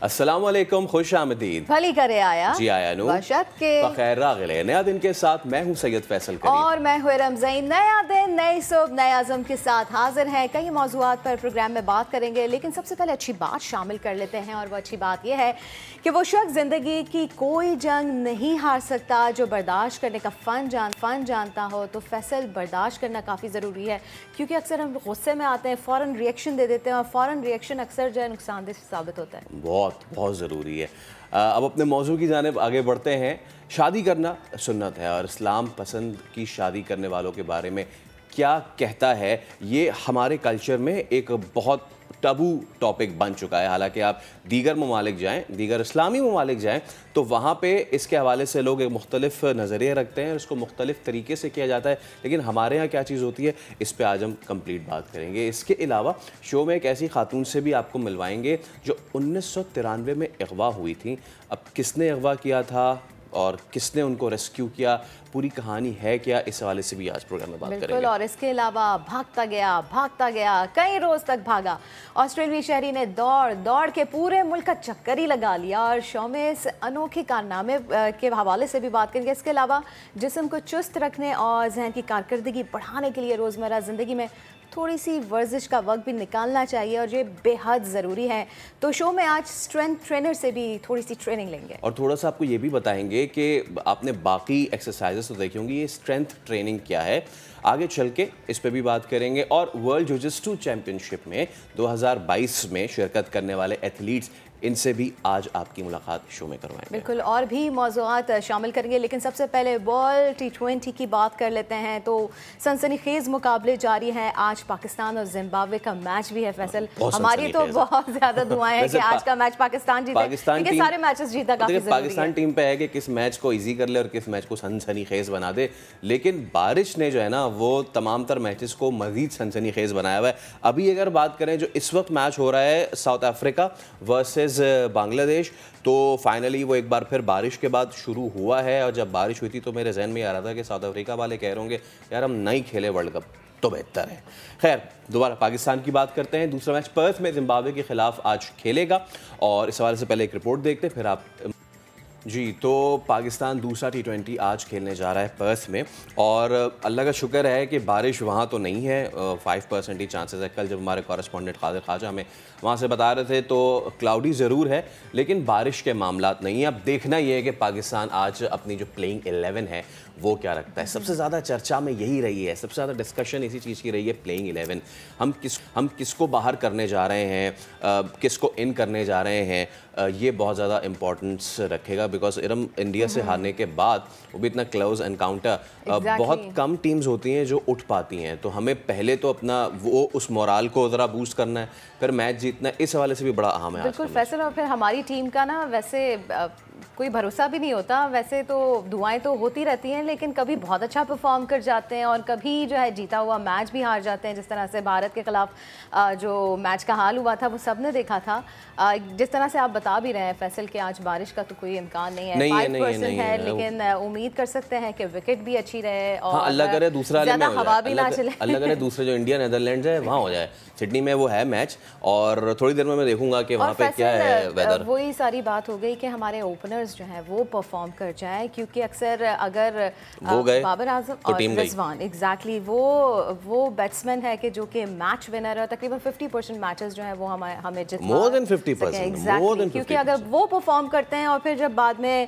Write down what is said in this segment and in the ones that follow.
अस्सलाम वालेकुम, खुश आमदीद। भली करे आया जी आया नू के बखैर रागले। नया दिन के साथ मैं हूँ सैयद फैसल करीम और मैं हूँ रमज़ीन। नया दिन नई सुबह नए आज़म के साथ हाजिर हैं। कई मौज़ूआत पर प्रोग्राम में बात करेंगे, लेकिन सबसे पहले अच्छी बात शामिल कर लेते हैं। और वो अच्छी बात यह है कि वो शख्स ज़िंदगी की कोई जंग नहीं हार सकता जो बर्दाश्त करने का फ़न जानता हो। तो फैसल, बर्दाश्त करना काफ़ी ज़रूरी है, क्योंकि अक्सर हम गुस्से में आते हैं, फ़ौरन रिएक्शन दे देते हैं, और फ़ौरन रिएक्शन अक्सर जो है नुकसानदेह साबित होता है। बहुत ज़रूरी है। अब अपने मौजू की जानिब आगे बढ़ते हैं। शादी करना सुन्नत है, और इस्लाम पसंद की शादी करने वालों के बारे में क्या कहता है, ये हमारे कल्चर में एक बहुत टबू टॉपिक बन चुका है। हालांकि आप दीगर ममालिक जाएं, दीगर इस्लामी ममालिक जाएं, तो वहाँ पे इसके हवाले से लोग एक मुख्तलिफ नज़रिए रखते हैं, इसको मुख्तलिफ तरीके से किया जाता है। लेकिन हमारे यहाँ क्या चीज़ होती है, इस पे आज हम कंप्लीट बात करेंगे। इसके अलावा शो में एक ऐसी खातून से भी आपको मिलवाएंगे जो 1993 में अगवा हुई थी। अब किसने अगवा किया था और किसने उनको रेस्क्यू किया, पूरी कहानी है क्या, इस हवाले से भी आज प्रोग्राम में बात करेंगे। और इसके अलावा भागता गया कई रोज तक भागा ऑस्ट्रेलियाई शहरी ने दौड़ के पूरे मुल्क का चक्कर ही लगा लिया। और शो में इस अनोखे कारनामे के हवाले से भी बात करेंगे। इसके अलावा जिस्म को चुस्त रखने और जहन की कारकर्दगी बढ़ाने के लिए रोज़मर्रा ज़िंदगी में थोड़ी सी वर्जिश का वक्त भी निकालना चाहिए, और ये बेहद ज़रूरी है। तो शो में आज स्ट्रेंथ ट्रेनर से भी थोड़ी सी ट्रेनिंग लेंगे, और थोड़ा सा आपको ये भी बताएंगे कि आपने बाकी एक्सरसाइजेस तो देखी होंगी, ये स्ट्रेंथ ट्रेनिंग क्या है, आगे चल के इस पे भी बात करेंगे। और वर्ल्ड जिu-जित्सु चैम्पियनशिप में 2022 में शिरकत करने वाले एथलीट्स, इनसे भी आज आपकी मुलाकात शो में करवाएंगे। बिल्कुल, और भी मौज़ूआत शामिल करेंगे, लेकिन सबसे पहले वर्ल्ड T20 की बात कर लेते हैं। तो सनसनीखेज मुकाबले जारी हैं। आज पाकिस्तान और जिम्बाब्वे का मैच भी है। फैसल, हमारी तो बहुत ज़्यादा दुआएं हैं कि आज का मैच पाकिस्तान जीते, क्योंकि सारे मैचेस जीतना काफ़ी ज़रूरी है। पाकिस्तान टीम पे है कि किस मैच को ईजी कर ले और किस मैच को सनसनीखेज बना दे, लेकिन बारिश ने जो है ना वो तमाम तर मैचेस को मज़ीद सनसनीखेज बनाया हुआ है। अभी अगर बात करें, जो इस वक्त मैच हो रहा है साउथ अफ्रीका वर्सेस बांग्लादेश, तो फाइनली वो एक बार फिर बारिश के बाद शुरू हुआ है। और जब बारिश हुई थी तो मेरे जहन में आ रहा था कि साउथ अफ्रीका वाले कह रहे होंगे यार हम नहीं खेले वर्ल्ड कप तो बेहतर है। खैर, दोबारा पाकिस्तान की बात करते हैं। दूसरा मैच पर्थ में जिम्बाब्वे के खिलाफ आज खेलेगा, और इस हवाले से पहले एक रिपोर्ट देखते हैं, फिर आप जी। तो पाकिस्तान दूसरा T20 आज खेलने जा रहा है पर्थ में, और अल्लाह का शुक्र है कि बारिश वहाँ तो नहीं है। 5% ही चांसेस है। कल जब हमारे कॉरेस्पॉन्डेंट कादिर ख्वाजा हमें वहाँ से बता रहे थे तो क्लाउडी ज़रूर है, लेकिन बारिश के मामलात नहीं है। अब देखना ये है कि पाकिस्तान आज अपनी जो प्लेइंग 11 है वो क्या रखता है। सबसे ज़्यादा चर्चा में यही रही है, सबसे ज़्यादा डिस्कशन इसी चीज़ की रही है, प्लेइंग 11 हम किसको बाहर करने जा रहे हैं, किसको इन करने जा रहे हैं, ये बहुत ज़्यादा इंपॉर्टेंस रखेगा। बिकॉज इरम इंडिया से हारने के बाद वो भी इतना क्लोज एनकाउंटर, बहुत कम टीम्स होती हैं जो उठ पाती हैं। तो हमें पहले तो अपना वो उस मोराल को ज़रा बूस्ट करना है, फिर मैच जीतना है। इस हवाले से भी बड़ा अहम है बिल्कुल फैसल। और फिर हमारी टीम का ना वैसे कोई भरोसा भी नहीं होता। वैसे तो दुआएं तो होती रहती हैं, लेकिन कभी बहुत अच्छा परफॉर्म कर जाते हैं और कभी जो है जीता हुआ मैच भी हार जाते हैं। जिस तरह से भारत के खिलाफ जो मैच का हाल हुआ था वो सब ने देखा था। जिस तरह से आप बता भी रहे हैं फैसल कि आज बारिश का तो कोई इम्कान नहीं है, 5% है, लेकिन उम्मीद कर सकते हैं कि विकेट भी अच्छी रहे और अल्लाह करे दूसरा ज़्यादा हवा भी ना चले। अल्लाह करे दूसरे जो इंडिया नीदरलैंड्स है वहाँ हो जाए। सिडनी में वो है मैच, और थोड़ी देर में मैं देखूंगा कि वहाँ पे क्या है वेदर। वही सारी बात हो गई कि हमारे ओपनर्स जो हैं वो परफॉर्म कर जाए, क्योंकि अक्सर अगर वो गए बाबर आजम तो और टीम रिजवान एग्जैक्टली वो बैट्समैन है कि जो कि मैच विनर है। तकरीबन 50% मैचेस जो है वो हमें जितना मोर देन 50%, एग्जैक्टली, क्योंकि अगर वो परफॉर्म करते हैं और फिर जब बाद में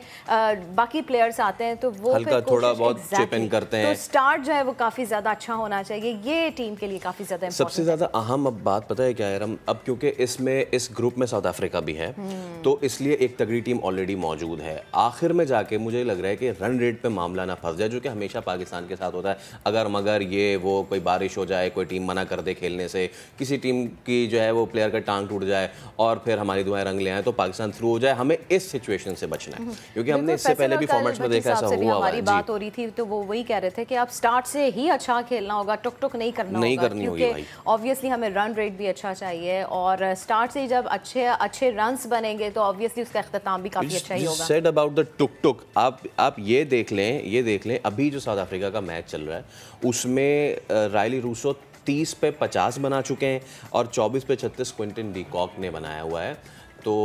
बाकी प्लेयर्स आते हैं तो वो हल्का थोड़ा बहुत चिप इन करते हैं, तो स्टार्ट जो है वो काफ़ी ज़्यादा अच्छा होना चाहिए। ये टीम के लिए काफ़ी ज़्यादा सबसे ज़्यादा अहम अब बात पता है क्या है रम, अब क्योंकि इसमें इस ग्रुप में साउथ अफ्रीका भी है, तो इसलिए एक तगड़ी टीम ऑलरेडी मौजूद है। आखिर में जाके मुझे लग रहा है कि रन रेट पे मामला ना फंस जाए, जो कि हमेशा पाकिस्तान के साथ होता है। अगर मगर ये वो कोई बारिश हो जाए, कोई टीम मना कर दे खेलने से, किसी टीम की जो है वो प्लेयर का टांग टूट जाए और फिर हमारी दुआएं रंग ले आए, तो पाकिस्तान थ्रू हो जाए। हमें इस सिचुएशन से बचना है, क्योंकि हमने इससे पहले भी फॉर्मेट्स में देखा ऐसा हुआ। हमारी बात हो रही थी तो वो वही कह रहे थे कि आप स्टार्ट से ही अच्छा खेलना होगा, टुक टुक नहीं करनी होगी, क्योंकि ऑब्वियसली हमें रन रेट भी अच्छा चाहिए, और स्टार्ट से जब अच्छे रन्स बनेंगे तो ऑब्वियसली उसका इख्तिताम भी काफी अच्छा ही होगा। सेड अबाउट द टुक टुक, आप ये देख लें अभी जो साउथ अफ्रीका का मैच चल रहा है उसमें रायली रूसो 30 पे 50 बना चुके हैं और 24 पे 36 क्विंटन डी कॉक ने बनाया हुआ है। तो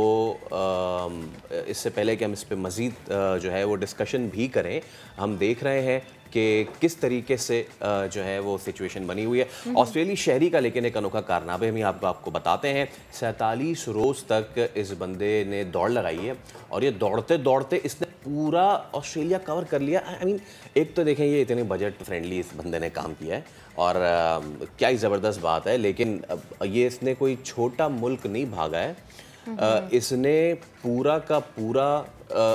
इससे पहले कि हम इस पे मज़ीद जो है वो डिस्कशन भी करें, हम देख रहे हैं कि किस तरीके से जो है वो सिचुएशन बनी हुई है ऑस्ट्रेलिया शहरी का। लेकिन एक अनोखा कारनामा हम आपको बताते हैं। 47 रोज़ तक इस बंदे ने दौड़ लगाई है और ये दौड़ते दौड़ते इसने पूरा ऑस्ट्रेलिया कवर कर लिया। आई मीन एक तो देखें ये इतने बजट फ्रेंडली इस बंदे ने काम किया है और क्या ही ज़बरदस्त बात है। लेकिन ये इसने कोई छोटा मुल्क नहीं भागा है, इसने पूरा का पूरा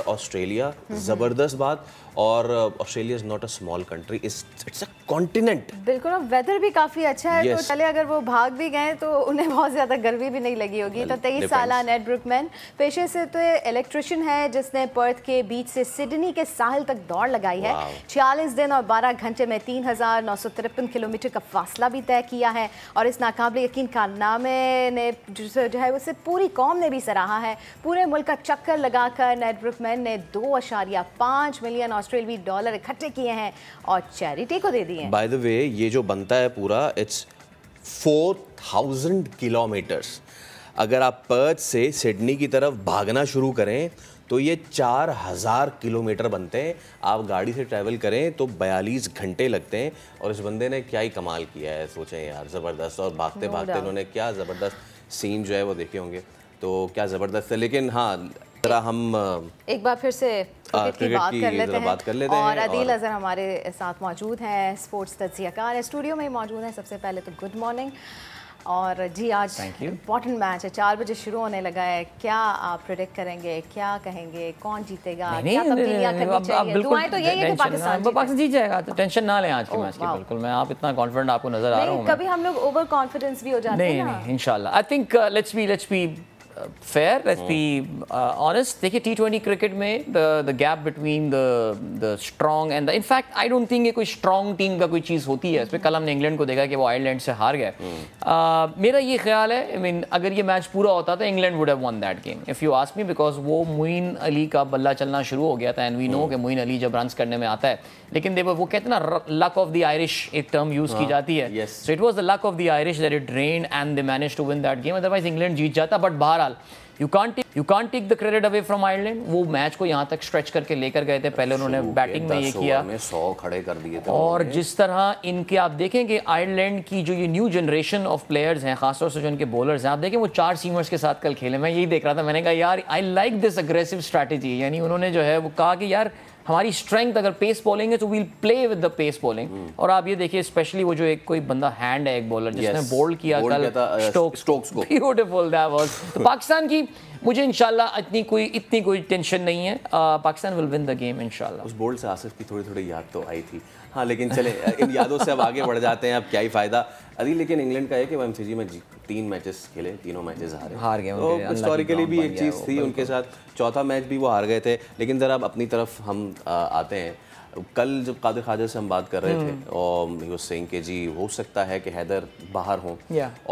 ऑस्ट्रेलिया, ज़बरदस्त बात। और Australia is not a small country, it's a continent. बिल्कुल, और वेदर भी काफ़ी अच्छा है। yes. तो चले अगर वो भाग भी गए तो उन्हें बहुत ज़्यादा गर्मी भी नहीं लगी होगी। तो 23 साला नेट ब्रुकमैन पेशे से तो इलेक्ट्रिशियन है जिसने पर्थ के बीच से सिडनी के साहिल तक दौड़ लगाई है। 46 दिन और 12 घंटे में 3,953 किलोमीटर का फासला भी तय किया है। और इस नाकाबिल यकीन कारनामे ने जो है उसे पूरी कौम ने भी सराहा है। पूरे मुल्क का चक्कर लगाकर नेट ब्रुकमैन ने 2.5 मिलियन ऑस्ट्रेलियाई डॉलर इकट्ठे किए हैं और चैरिटी को दे दिए हैं। बाय द वे ये जो बनता है पूरा, इट्स 4,000 किलोमीटर्स। अगर आप पर्थ से सिडनी की तरफ भागना शुरू करें तो ये 4,000 किलोमीटर बनते हैं। आप गाड़ी से ट्रैवल करें तो 42 घंटे लगते हैं। और इस बंदे ने क्या ही कमाल किया है, सोचें यार, ज़बरदस्त। और भागते भागते इन्होंने क्या ज़बरदस्त सीन जो है वो देखे होंगे, तो क्या ज़बरदस्त है। लेकिन हाँ, जरा हम एक बार फिर से क्रिकेट की बात कर लेते हैं। और अदील अजहर हमारे साथ मौजूद हैं, स्पोर्ट्स तज्जियाकार स्टूडियो में ही मौजूद हैं। सबसे पहले तो गुड मॉर्निंग। और जी आज इम्पॉर्टेंट मैच है, 4 बजे शुरू होने लगा है। क्या आप प्रेडिक्ट करेंगे, क्या कहेंगे, कौन जीतेगा, क्या तब्दीलियां करनी चाहिए? दुआएं तो यही है कि पाकिस्तान जीत जाएगा, तो टेंशन ना लें आज के मैच की। बिल्कुल, मैं आप इतना कॉन्फिडेंट आपको नजर आ रहा हूं। कभी हम लोग ओवर कॉन्फिडेंस भी हो जाते हैं ना। नहीं, इंशाल्लाह। I think let's be fair, let's be honest. देखिए T20 क्रिकेट में the gap between the strong and the, in fact I don't think ये कोई strong टीम का कोई चीज़ होती है। इस पर कल हमने इंग्लैंड को देखा कि वो आयरलैंड से हार गए। मेरा ये ख्याल है, I mean, अगर ये मैच पूरा होता तो England would have won that game if you ask me, because वो मोइन अली का बल्ला चलना शुरू हो गया था। एंड वी नो कि मोइन अली जब रन्स करने में आता है, लेकिन देखो वो कहते हैं ना, लक ऑफ द आयरिश एक टर्म यूज की जाती है। So it was the luck of the Irish that it drained and they managed to win that game, otherwise England जीत जाता। बट बहरहाल you can't take the credit away from Ireland. वो match को यहाँ तक स्ट्रेच करके लेकर गए थे। पहले उन्होंने बैटिंग में ये किया, 100 खड़े कर दिए थे। और जिस तरह इनके आप देखें कि आयरलैंड की जो ये न्यू जनरेशन ऑफ प्लेयर्स हैं, खासतौर से जो इनके बॉलर्स हैं, आप देखें वो 4 सीमर्स के साथ कल खेले। मैं यही देख रहा था, मैंने कहा यार I like this aggressive strategy. यानी उन्होंने जो है वो कहा कि यार हमारी स्ट्रेंथ अगर पेस बॉलिंग है तो we'll play with the pace bowling. और आप ये देखिए स्पेशली वो जो एक कोई बंदा हैंड है, एक बॉलर जिसने बोल्ड किया कल स्टोक्स को, ब्यूटीफुल दैट वाज। तो पाकिस्तान की मुझे इंशाल्लाह इतनी कोई टेंशन नहीं है। Pakistan will win the game इंशाल्लाह। उस बोल्ड से आसिफ की थोड़ी याद तो आई थी। हाँ, लेकिन चले इन यादों से अब आगे बढ़ जाते हैं। अब क्या ही फ़ायदा अभी। लेकिन इंग्लैंड का है कि वो एमसीजी में 3 मैचेस खेले, तीनों मैचेस हार गए। तो हिस्टोरिकली भी एक चीज़ थी उनके साथ। चौथा मैच भी वो हार गए थे। लेकिन ज़रा अब अपनी तरफ हम आते हैं। कल जब कादिर ख्वाजा से हम बात कर रहे थे और ही वाज सेइंग कि जी हो सकता है कि हैदर बाहर हों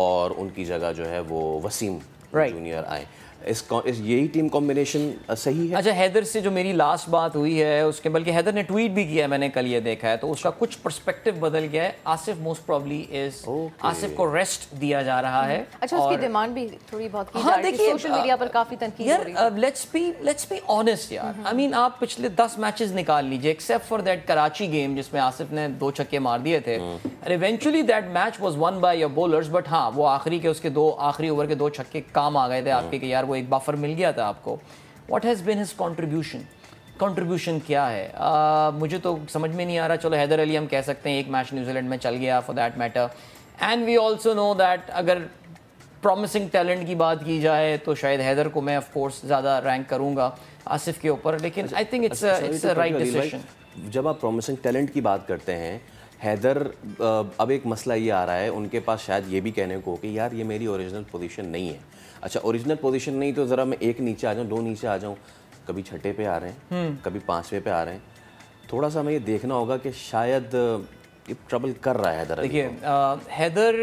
और उनकी जगह जो है वो वसीम जूनियर आए। इस यही टीम कॉम्बिनेशन सही है? अच्छा, हैदर से जो मेरी लास्ट बात हुई है उसके, बल्कि हैदर ने ट्वीट भी किया है, मैंने कल ये देखा है, तो उसका कुछ पर्सपेक्टिव बदल गया है। Asif most probably is Asif को रेस्ट दिया जा रहा है। अच्छा, उसकी डिमांड भी थोड़ी बहुत की जा रही है, सोशल मीडिया पर काफी तनकीद हो रही है। लेट्स बी ऑनेस्ट यार, आई मीन आप पिछले 10 मैचेस निकाल लीजिए except for that Karachi game जिसमें आसिफ ने 2 छक्के मार दिए थे, and eventually that match was one by your bowlers. But हाँ, वो उसके आखिरी ओवर के 2 छक्के काम आ गए थे आपके कि यार वो एक बफर मिल गया था आपको। What has been his contribution क्या है? मुझे तो समझ में नहीं आ रहा। चलो हैदर अली हम कह सकते हैं, एक मैच न्यूजीलैंड में चल गया for that matter, and we also know that अगर प्रॉमिसिंग टैलेंट की बात की जाए तो शायद हैदर को मैं ऑफ कोर्स ज़्यादा रैंक करूँगा आसिफ के ऊपर, लेकिन I think it's a right decision. जब आप प्रॉमिसिंग टैलेंट की बात करते हैं, हैदर अब एक मसला ये आ रहा है उनके पास, शायद ये भी कहने को कि यार ये मेरी ओरिजिनल पोजीशन नहीं है। अच्छा, ओरिजिनल पोजीशन नहीं तो ज़रा मैं 1 नीचे आ जाऊँ, 2 नीचे आ जाऊँ, कभी 6ठे पे आ रहे हैं, कभी 5वें पे आ रहे हैं। थोड़ा सा हमें ये देखना होगा कि शायद ये ट्रबल कर रहा है हैदर। देखिए हैदर,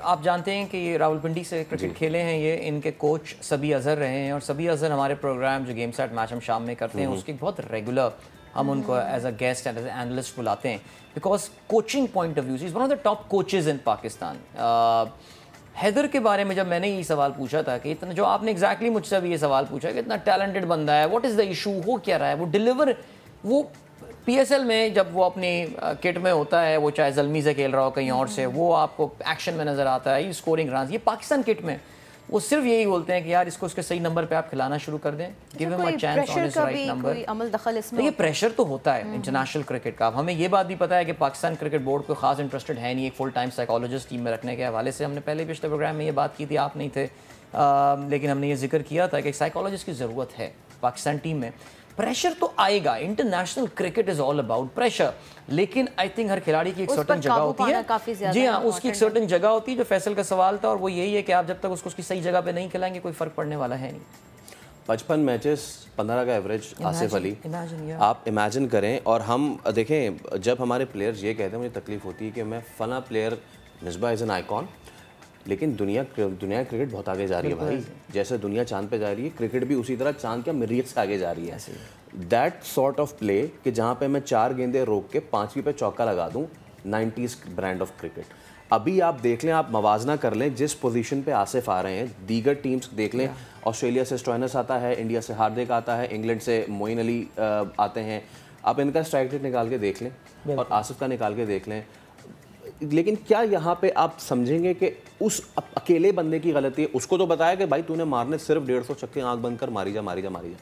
आप जानते हैं कि रावलपिंडी से क्रिकेट खेले हैं ये, इनके कोच सबी अजहर रहे हैं, और सबी अजहर हमारे प्रोग्राम जो गेम सेट मैच हम शाम में करते हैं उसकी बहुत रेगुलर हम उनको as a guest and as analyst बुलाते हैं, because coaching point of view is one of the top coaches in Pakistan. Haider के बारे में जब मैंने ये सवाल पूछा था कि इतना जो आपने एग्जैक्टली मुझसे भी ये सवाल पूछा कि इतना टैलेंटेड बंदा है, व्हाट इज़ द इशू, हो क्या रहा है, वो डिलीवर, वो पीएसएल में जब वो अपनी किट में होता है, वो चाहे जल्मी से खेल रहा हो कहीं और से, वो आपको एक्शन में नज़र आता है, ये स्कोरिंग रन, ये पाकिस्तान किट में वो सिर्फ यही बोलते हैं कि यार इसको उसके सही नंबर पे आप खिलाना शुरू कर दें, give him a chance on his right number. अमल दखल इसमें तो ये प्रेशर तो होता है इंटरनेशनल क्रिकेट का। अब हमें ये बात भी पता है कि पाकिस्तान क्रिकेट बोर्ड को खास इंटरेस्टेड है नहीं एक फुल टाइम साइकोलॉजिस्ट टीम में रखने के हवाले से। हमने पहले पिछले प्रोग्राम में ये बात की थी, आप नहीं थे, लेकिन हमने ये जिक्र किया था कि एक साइकोलॉजिस्ट की ज़रूरत है पाकिस्तान टीम में। प्रेशर तो आएगा, international cricket is all about pressure, लेकिन आई थिंक हर खिलाड़ी की एक सर्टन जगह होती है। जी हाँ, उसकी एक सर्टन जगह होती है, जो फैसल का सवाल था, और वो यही है कि आप जब तक उसको उसकी सही जगह पे नहीं खिलाएंगे कोई फ़र्क पड़ने वाला है नहीं। 55 मैचेस 15 का एवरेज आसिफ अली, आप इमेजिन करें। और हम देखें, जब हमारे प्लेयर्स ये कहते हैं, मुझे तकलीफ होती है कि मैं फला player, Misbah is an icon, लेकिन दुनिया क्रिकेट बहुत आगे जा रही है भाई। जैसे दुनिया चांद पे जा रही है, क्रिकेट भी उसी तरह चांद क्या मरीख से आगे जा रही है। दैट सॉर्ट ऑफ प्ले कि जहाँ पे मैं 4 गेंदें रोक के 5वीं पे चौका लगा दूँ, 90s ब्रांड ऑफ क्रिकेट। अभी आप देख लें, आप मवाजना कर लें जिस पोजीशन पे आसिफ आ रहे हैं, दीगर टीम्स देख लें, ऑस्ट्रेलिया से स्टॉइनस आता है, इंडिया से हार्दिक आता है, इंग्लैंड से मोइन अली आते हैं। आप इनका स्ट्राइक रेट निकाल के देख लें और आसिफ का निकाल के देख लें, लेकिन क्या यहाँ पे आप समझेंगे कि उस अकेले बंदे की गलती है? उसको तो बताया कि भाई तूने मारने सिर्फ 150 छक्के, आंख बंद कर मारी जा मारी जा मारी जा।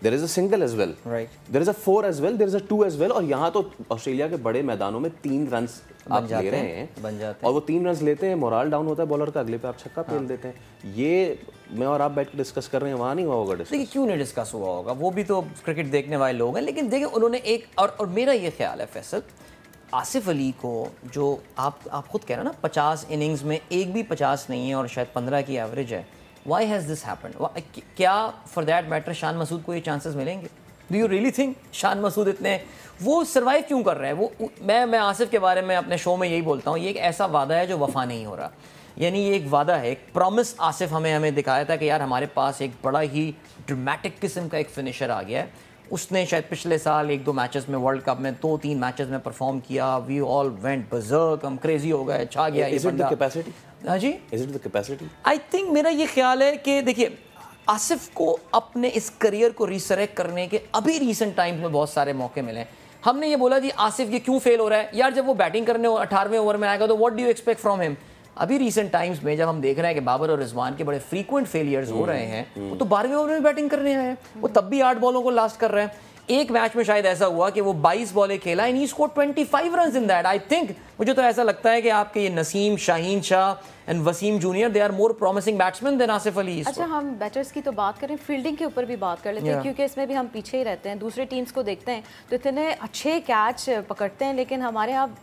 There is a single as well, there is a 4 as well, there is a 2 as well. और यहाँ तो ऑस्ट्रेलिया के बड़े मैदानों में 3 रन आप ले रहे हैं और वो 3 रन लेते हैं, मोरल डाउन होता है बॉलर का, अगले पे आप छक्का फेल देते हैं। ये मैं और आप बैठ के डिस्कस कर रहे हैं, वहाँ नहीं हुआ होगा डिस्कस। देखिए क्यों नहीं डिस्कस हुआ होगा, वो भी तो क्रिकेट देखने वाले लोग हैं। लेकिन देखिए उन्होंने एक और मेरा ये ख्याल है फैसल, आसिफ अली को जो आप खुद कह रहे हैं ना, 50 इनिंग्स में एक भी 50 नहीं है और शायद 15 की एवरेज है। Why has this happened? क्या for that matter Shan Masood को ये चांसेस मिलेंगे? Do you really think Shan Masood इतने वो सर्वाइव क्यों कर रहे हैं? वो मैं आसिफ के बारे में अपने शो में यही बोलता हूँ, ये एक ऐसा वादा है जो वफा नहीं हो रहा। यानी ये एक वादा है, एक प्रॉमिस आसिफ हमें दिखाया था कि यार हमारे पास एक बड़ा ही ड्रामेटिक किस्म का एक फिनिशर आ गया है। उसने शायद पिछले साल 1-2 मैचेस में, वर्ल्ड कप में 2-3 मैचेस में परफॉर्म किया, वी ऑल वेंट बज़र्क, हम क्रेजी हो गए, छा गया ये बंदा। कैपेसिटी? हाँ जी, is it the capacity? I think मेरा ये ख्याल है कि देखिए आसिफ को अपने इस करियर को रिसरेक्ट करने के अभी रीसेंट टाइम्स में बहुत सारे मौके मिले हैं। हमने ये बोला जी आसिफ ये क्यों फेल हो रहा है यार, जब वो बैटिंग करने 18वें ओवर में आएगा तो what do you expect from him. अभी रीसेंट टाइम्स में जब हम देख रहे हैं कि बाबर और रिजवान के बड़े फ्रीक्वेंट फेलियर्स हो रहे हैं, वो तो 12वें ओवर में बैटिंग करने आए हैं, वो तब भी 8 बॉलों को लास्ट कर रहे हैं। एक मैच में शायद ऐसा हुआ कि वो 22 बॉलें खेला and he scored 25 runs in that. I think मुझे तो ऐसा लगता है कि आपके ये Naseem, Shaheen Shah and Waseem junior, they are more promising batsman than Asif Ali. अच्छा, हम बैटर्स की तो बात करें, फील्डिंग के ऊपर भी बात कर लेते हैं, क्योंकि इसमें भी हम पीछे ही रहते हैं। दूसरे टीम्स को देखते हैं तो इतने अच्छे कैच पकड़ते हैं, लेकिन हमारे यहाँ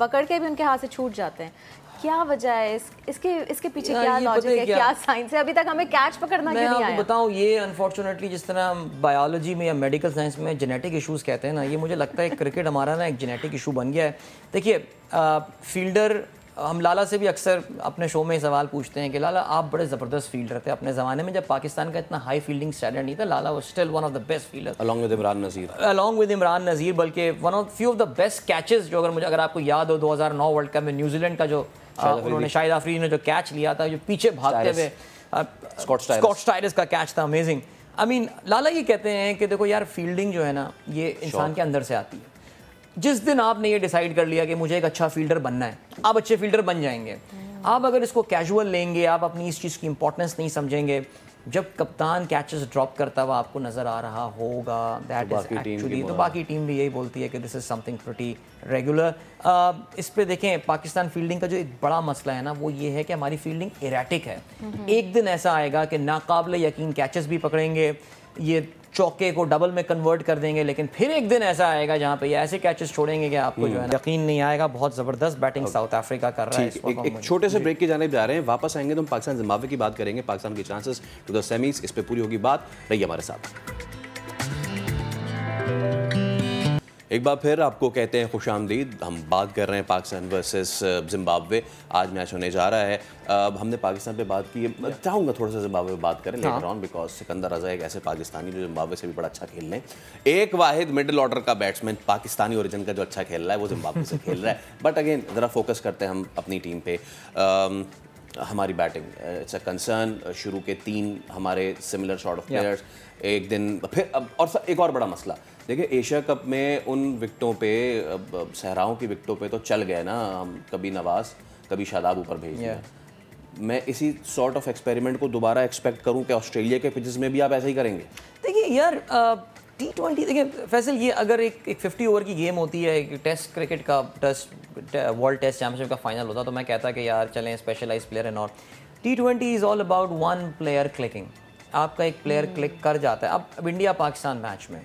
पकड़ के भी उनके हाथ से छूट जाते हैं। क्या वजह है इसके पीछे? क्या लॉजिक है, क्या साइंस है? अभी तक हमें कैच पकड़ना क्यों नहीं आया? मैं आपको बताऊं, ये अनफॉर्चुनेटली जिस तरह बायोलॉजी में या मेडिकल साइंस में जेनेटिक इश्यूज कहते हैं ना, ये मुझे लगता है क्रिकेट हमारा ना एक जेनेटिक इशू बन गया है। देखिए फील्डर, हम लाला से भी अक्सर अपने शो में सवाल पूछते हैं कि लाला आप बड़े ज़बरदस्त फील्डर थे अपने ज़माने में, जब पाकिस्तान का इतना हाई फील्डिंग स्टैंडर्ड नहीं था, Lala was still one of the best fielder along with Imran Nazir, बल्कि one of few of the best catches जो अगर आपको याद हो 2009 वर्ल्ड कप में न्यूजीलैंड का जो उन्होंने शाहिद अफरीदी ने जो कैच लिया था, जो पीछे भागते हुए स्कॉट स्टाइरस का कैच था, अमेजिंग। आई मीन लाला ये कहते हैं कि देखो यार फील्डिंग जो है ना, ये इंसान के अंदर से आती है। जिस दिन आपने ये डिसाइड कर लिया कि मुझे एक अच्छा फील्डर बनना है, आप अच्छे फील्डर बन जाएंगे। आप अगर इसको कैजुअल लेंगे, आप अपनी इस चीज़ की इंपॉर्टेंस नहीं समझेंगे, जब कप्तान कैचेस ड्रॉप करता हुआ आपको नज़र आ रहा होगा, दैट इज एक्चुअली, तो बाकी टीम भी यही बोलती है कि this is something pretty regular. इस पे देखें, पाकिस्तान फील्डिंग का जो एक बड़ा मसला है ना, वो ये है कि हमारी फील्डिंग इरेटिक है। एक दिन ऐसा आएगा कि नाकाबिले यकीन कैचेस भी पकड़ेंगे, ये चौके को डबल में कन्वर्ट कर देंगे, लेकिन फिर एक दिन ऐसा आएगा जहाँ पे ये ऐसे कैचेस छोड़ेंगे कि आपको जो है ना यकीन नहीं आएगा। बहुत ज़बरदस्त बैटिंग साउथ अफ्रीका कर रहा है। एक छोटे से ब्रेक की जाने जा रहे हैं, वापस आएंगे तो हम पाकिस्तान जिम्बाब्वे की बात करेंगे, पाकिस्तान के चांसेस टू द सेमीज, इस पे पूरी होगी बात। रहिए हमारे साथ। एक बार फिर आपको कहते हैं खुशामदीद। हम बात कर रहे हैं पाकिस्तान वर्सेस जिम्बाब्वे, आज मैच होने जा रहा है। हमने पाकिस्तान पे बात की, चाहूँगा थोड़ा सा जिम्बाब्वे पे बात करें लेटर ऑन, बिकॉज सिकंदर रजा एक ऐसे पाकिस्तानी जो जिम्बाब्वे से भी बड़ा अच्छा खेल रहे हैं। एक वाहिद मिडिल ऑर्डर का बैट्समैन पाकिस्तानी ओरिजिन का जो अच्छा खेल रहा है वो जिम्बाब्वे से खेल रहा है। बट अगेन ज़रा फोकस करते हैं हम अपनी टीम पे। हमारी बैटिंग इट्स अ कंसर्न। शुरू के 3 हमारे सिमिलर सॉर्ट ऑफ प्लेयर्स, एक दिन फिर और एक और बड़ा मसला देखिए, एशिया कप में उन विकेटों पे, सहराओं की विकेटों पे तो चल गए ना हम, कभी नवाज कभी शादाब ऊपर भेज दिया। मैं इसी सॉर्ट ऑफ एक्सपेरिमेंट को दोबारा एक्सपेक्ट करूं कि ऑस्ट्रेलिया के पिचेस में भी आप ऐसा ही करेंगे? देखिए यार, T20 देखिए फैसल, ये अगर एक 50 ओवर की गेम होती है, एक टेस्ट क्रिकेट का वर्ल्ड टेस्ट चैंपियनशिप का फाइनल होता तो मैं कहता कि यार चलें specialise player and all. T20 is all about one player clicking. आपका एक प्लेयर क्लिक कर जाता है। अब इंडिया पाकिस्तान मैच में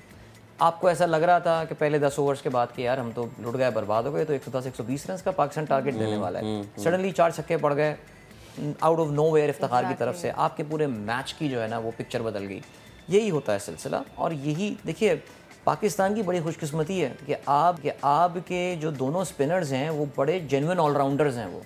आपको ऐसा लग रहा था कि पहले 10 ओवर्स के बाद कि यार हम तो लुट गए, बर्बाद हो गए, तो 110-120 रन का पाकिस्तान टारगेट देने वाला है। सडनली 4 छक्के पड़ गए आउट ऑफ नोवेयर इफ्तिखार की तरफ से, आपके पूरे मैच की जो है ना वो पिक्चर बदल गई। यही होता है सिलसिला। और यही देखिए पाकिस्तान की बड़ी खुशकिस्मती है कि आपके जो दोनों स्पिनर्स हैं वो बड़े जेन्युइन ऑलराउंडर्स हैं। वो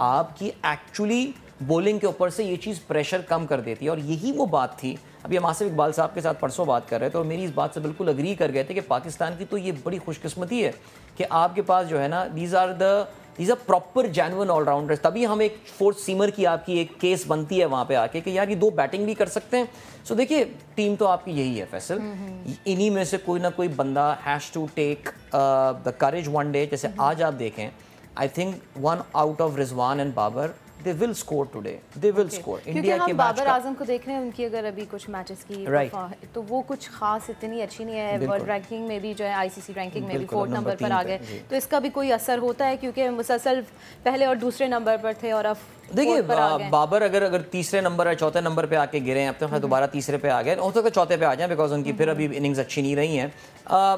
आपकी एक्चुअली बॉलिंग के ऊपर से ये चीज़ प्रेशर कम कर देती है। और यही वो बात थी, अभी हम आसिफ इकबाल साहब के साथ परसों बात कर रहे थे और मेरी इस बात से बिल्कुल अग्री कर गए थे कि पाकिस्तान की तो ये बड़ी खुशकिस्मती है कि आपके पास जो है ना these are proper genuine allrounders. तभी हम एक फोर्थ सीमर की आपकी एक केस बनती है वहाँ पे आके कि यार ये 2 बैटिंग भी कर सकते हैं। सो देखिए टीम तो आपकी यही है फैसल, इन्हीं में से कोई ना कोई बंदा has to take the courage one day. जैसे आज आप देखें, I think 1 out of Rizwan and Babar, they will score today, they will score। India के बाबर आजम को देख रहे हैं, उनकी अगर अभी कुछ मैचेस की तो वो कुछ खास इतनी अच्छी नहीं है। वर्ल्ड रैंकिंग में भी जो है, आईसीसी रैंकिंग में भी 4th नंबर पर आ गए, तो इसका भी कोई असर होता है क्योंकि मुसलसल पहले और दूसरे नंबर पर थे और अब देखिए बाबर अगर तीसरे नंबर या चौथे नंबर पे आके गिरे हैं, अब तो दोबारा तीसरे पे आ गए, हो सकता है चौथे पे आ जाए बिकॉज उनकी फिर अभी इनिंग्स अच्छी नहीं रही हैं।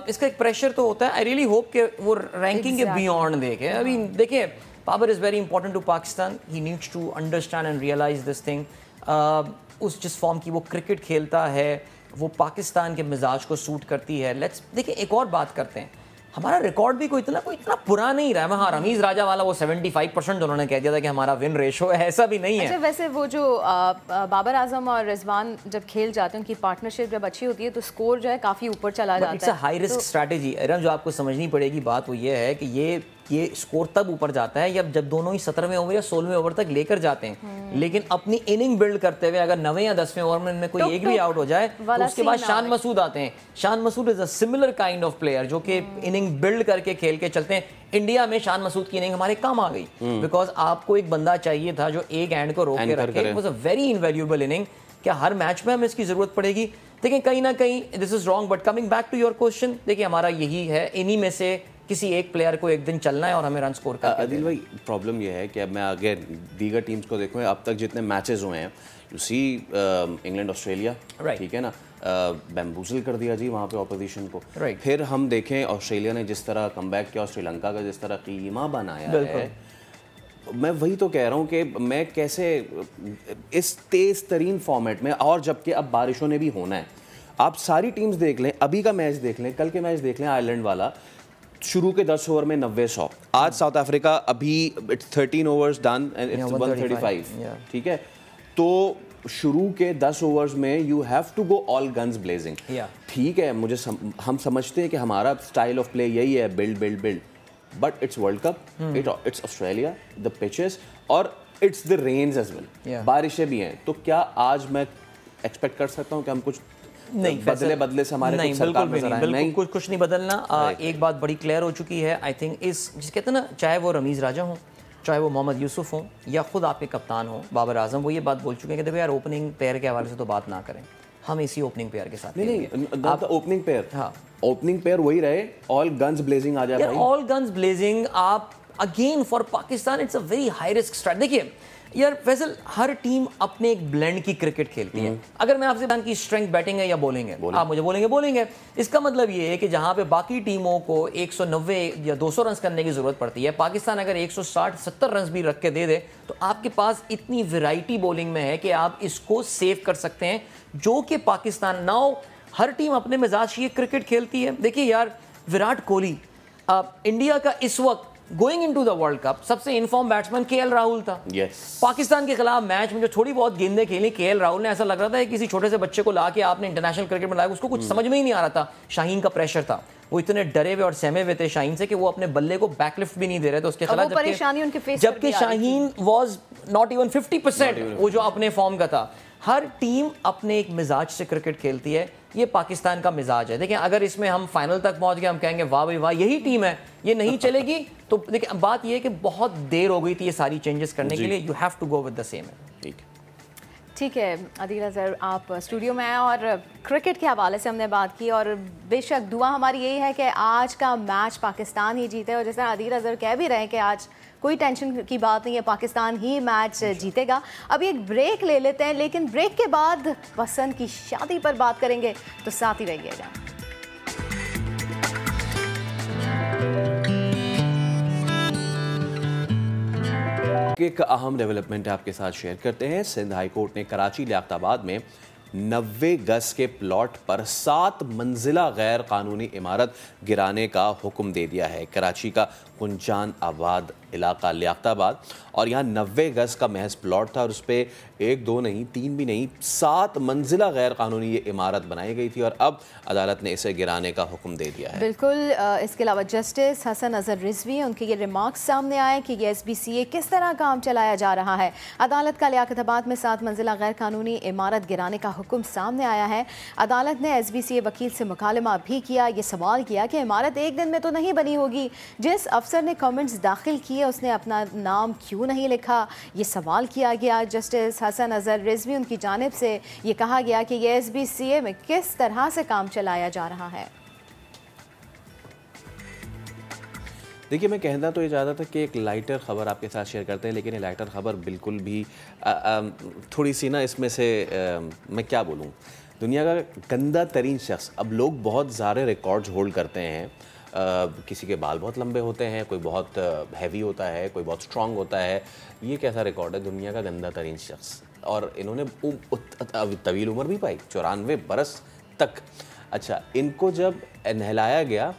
इसका एक प्रेशर तो होता है। आई रियली होप कि वो रैंकिंग के बियॉन्ड देखे। अभी देखिए Babar is very important to Pakistan. He needs to understand and realize this thing. उस जिस फॉर्म की वो क्रिकेट खेलता है वो पाकिस्तान के मिजाज को सूट करती है। देखिए एक और बात करते हैं, हमारा रिकॉर्ड भी कोई इतना बुरा नहीं रहा है। हाँ, रमीज़ राजा वाला वो 75% उन्होंने कह दिया था कि हमारा विन रेशो है, ऐसा भी नहीं है। अच्छा, वैसे वो जो बाबर आजम और रिजवान जब खेल जाते हैं, उनकी पार्टनरशिप जब अच्छी होती है तो स्कोर जो है काफ़ी ऊपर चला जाता है। It's a high risk strategy. जो आपको समझनी पड़ेगी बात वो ये है कि ये स्कोर तब ऊपर जाता है जब दोनों ही 17वें ओवर या 16वें ओवर तक लेकर जाते हैं। लेकिन अपनी इनिंग बिल्ड करते हुए अगर 9वें या 10वें ओवर में इनमें कोई एक भी आउट हो जाए तो उसके बाद शान मसूद आते हैं। Shan Masood is a similar kind of player जो कि इनिंग बिल्ड करके खेल के चलते हैं। इंडिया में शान मसूद की इनिंग हमारे काम आ गई बिकॉज आपको एक बंदा चाहिए था जो एक एंड को रोक के रखे। It was a very invaluable inning. क्या हर मैच में हमें इसकी जरूरत पड़ेगी? देखिए कहीं ना कहीं this is wrong, but coming back to your question, देखिए हमारा यही है, इन्हीं में से किसी एक प्लेयर को एक दिन चलना है और हमें रन स्कोर करना है। आदिल भाई, प्रॉब्लम यह है कि अब मैं आगे दीगर टीम्स को देखूँ, अब तक जितने मैचेस हुए हैं, यू सी इंग्लैंड ऑस्ट्रेलिया, ठीक है ना, बैम्बूजल कर दिया जी वहाँ पे ऑपोजिशन को। फिर हम देखें ऑस्ट्रेलिया ने जिस तरह कमबैक किया, श्रीलंका का जिस तरह कीमा बनाया है, मैं वही तो कह रहा हूँ कि मैं कैसे इस तेज़ तरीन फॉर्मेट में, और जबकि अब बारिशों ने भी होना है, आप सारी टीम्स देख लें, अभी का मैच देख लें, कल के मैच देख लें, आयरलैंड वाला शुरू के 10 ओवर में 90-100। आज साउथ अफ्रीका अभी it's 13 overs done and it's 135, ठीक है। तो शुरू के 10 ओवर्स में you have to go all guns blazing. ठीक है, हम समझते हैं कि हमारा स्टाइल ऑफ प्ले यही है, build, but it's World Cup, it's Australia, the pitches और it's the rains as well, बारिशें भी हैं। तो क्या आज मैं एक्सपेक्ट कर सकता हूँ कि हम कुछ नहीं बदले से हमारे नहीं, बिल्कुल कुछ नहीं बदलना। एक बात बड़ी क्लियर हो चुकी है, आई थिंक जिस कहते हैं ना, चाहे वो रमीज़ राजा हो, चाहे वो मोहम्मद यूसुफ हो, या खुद आपके कप्तान हो बाबर आजम, वो ये बात बोल चुके हैं कि देखो यार ओपनिंग पेयर के हवाले से तो बात ना करें, हम इसी ओपनिंग पेयर के साथ नहीं आप ओपनिंग पेयर, हाँ ओपनिंग पेयर वही रहे, ऑल गन्स ब्लेजिंग आ जाए, ऑल गन्स ब्लेजिंग। आप again for Pakistan it's a very high risk strategy. देखिए यार फैसल, हर टीम अपने एक ब्लेंड की क्रिकेट खेलती है। अगर मैं आपसे की स्ट्रेंथ बैटिंग है या बॉलिंग है, आप मुझे बोलेंगे, इसका मतलब ये है कि जहां पे बाकी टीमों को 190 या 200 रन करने की जरूरत पड़ती है, पाकिस्तान अगर 160-70 रन भी रख के दे दे तो आपके पास इतनी वैरायटी बॉलिंग में है कि आप इसको सेव कर सकते हैं, जो कि पाकिस्तान नाउ हर टीम अपने मिजाज की क्रिकेट खेलती है। देखिए यार, विराट कोहली इंडिया का इस वक्त going into the world cup सबसे इनफॉर्म बैट्समैन केएल राहुल था। पाकिस्तान के खिलाफ मैच में जो थोड़ी बहुत गेंदें खेली केएल राहुल ने, ऐसा लग रहा था कि किसी छोटे से बच्चे को लाके आपने इंटरनेशनल क्रिकेट में लाया, उसको कुछ समझ में ही नहीं आ रहा था। शाहीन का प्रेशर था, वो इतने डरे हुए और सहमे हुए थे शाहीन से कि वो अपने बल्ले को बैकलिफ्ट भी नहीं दे रहे थे उसके खिलाफ, जबकि शाहीन वाज नॉट इवन 50% वो जो अपने फॉर्म का था। हर टीम अपने एक मिजाज से क्रिकेट खेलती है, ये पाकिस्तान का मिजाज है। देखिए अगर इसमें हम फाइनल तक पहुंच गए, हम कहेंगे वाह भाई वाह यही टीम है, ये नहीं चलेगी तो देखिए बात ये है कि बहुत देर हो गई थी ये सारी चेंजेस करने के लिए। You have to go with the same. ठीक है अदील अजहर, आप स्टूडियो में आए और क्रिकेट के हवाले से हमने बात की, और बेशक दुआ हमारी यही है कि आज का मैच पाकिस्तान ही जीते, और जैसा अदील अजहर कह भी रहे हैं कि आज कोई टेंशन की बात नहीं है, पाकिस्तान ही मैच जीतेगा। अभी एक ब्रेक ले लेते हैं, लेकिन ब्रेक के बाद पसंद की शादी पर बात करेंगे, तो साथ ही रहिएगा। एक अहम डेवलपमेंट आपके साथ शेयर करते हैं। सिंध हाई कोर्ट ने कराची लियाकताबाद में 90 गज के प्लॉट पर 7 मंजिला गैर कानूनी इमारत गिराने का हुक्म दे दिया है। कराची का कुंजान आबाद इलाका लियाकताबाद, और यहाँ 90 गज का महज प्लॉट था और उस पर 1 2 नहीं 3 भी नहीं 7 मंजिला गैर कानूनी ये इमारत बनाई गई थी, और अब अदालत ने इसे गिराने का हुक्म दे दिया है। बिल्कुल। इसके अलावा जस्टिस हसन अजहर रिजवी, उनके ये रिमार्क्स सामने आए कि ये SBCA किस तरह काम चलाया जा रहा है। अदालत का लियाकताबाद में 7 मंजिला गैर कानूनी इमारत गिराने का हुक्म सामने आया है। अदालत ने SBCA वकील से मुकालमा भी किया, ये सवाल किया कि इमारत एक दिन में तो नहीं बनी होगी, जिस अफसर ने कमेंट्स दाखिल किए उसने अपना नाम क्यों नहीं लिखा, ये सवाल किया गया। जस्टिस हसन अजहर रिजवी उनकी जानिब से ये कहा गया कि ये SBCA में किस तरह से काम चलाया जा रहा है। देखिए मैं कहना तो ये चाहता था कि एक लाइटर ख़बर आपके साथ शेयर करते हैं, लेकिन ये लाइटर ख़बर बिल्कुल भी थोड़ी सी ना इसमें से मैं क्या बोलूँ, दुनिया का गंदा तरीन शख्स। अब लोग बहुत सारे रिकॉर्ड्स होल्ड करते हैं, किसी के बाल बहुत लंबे होते हैं, कोई बहुत हैवी होता है, कोई बहुत स्ट्रांग होता है। ये कैसा रिकॉर्ड है, दुनिया का गंदा तरीन शख्स, और इन्होंने तवील उम्र भी पाई, 94 बरस तक। अच्छा, इनको जब नहलाया गया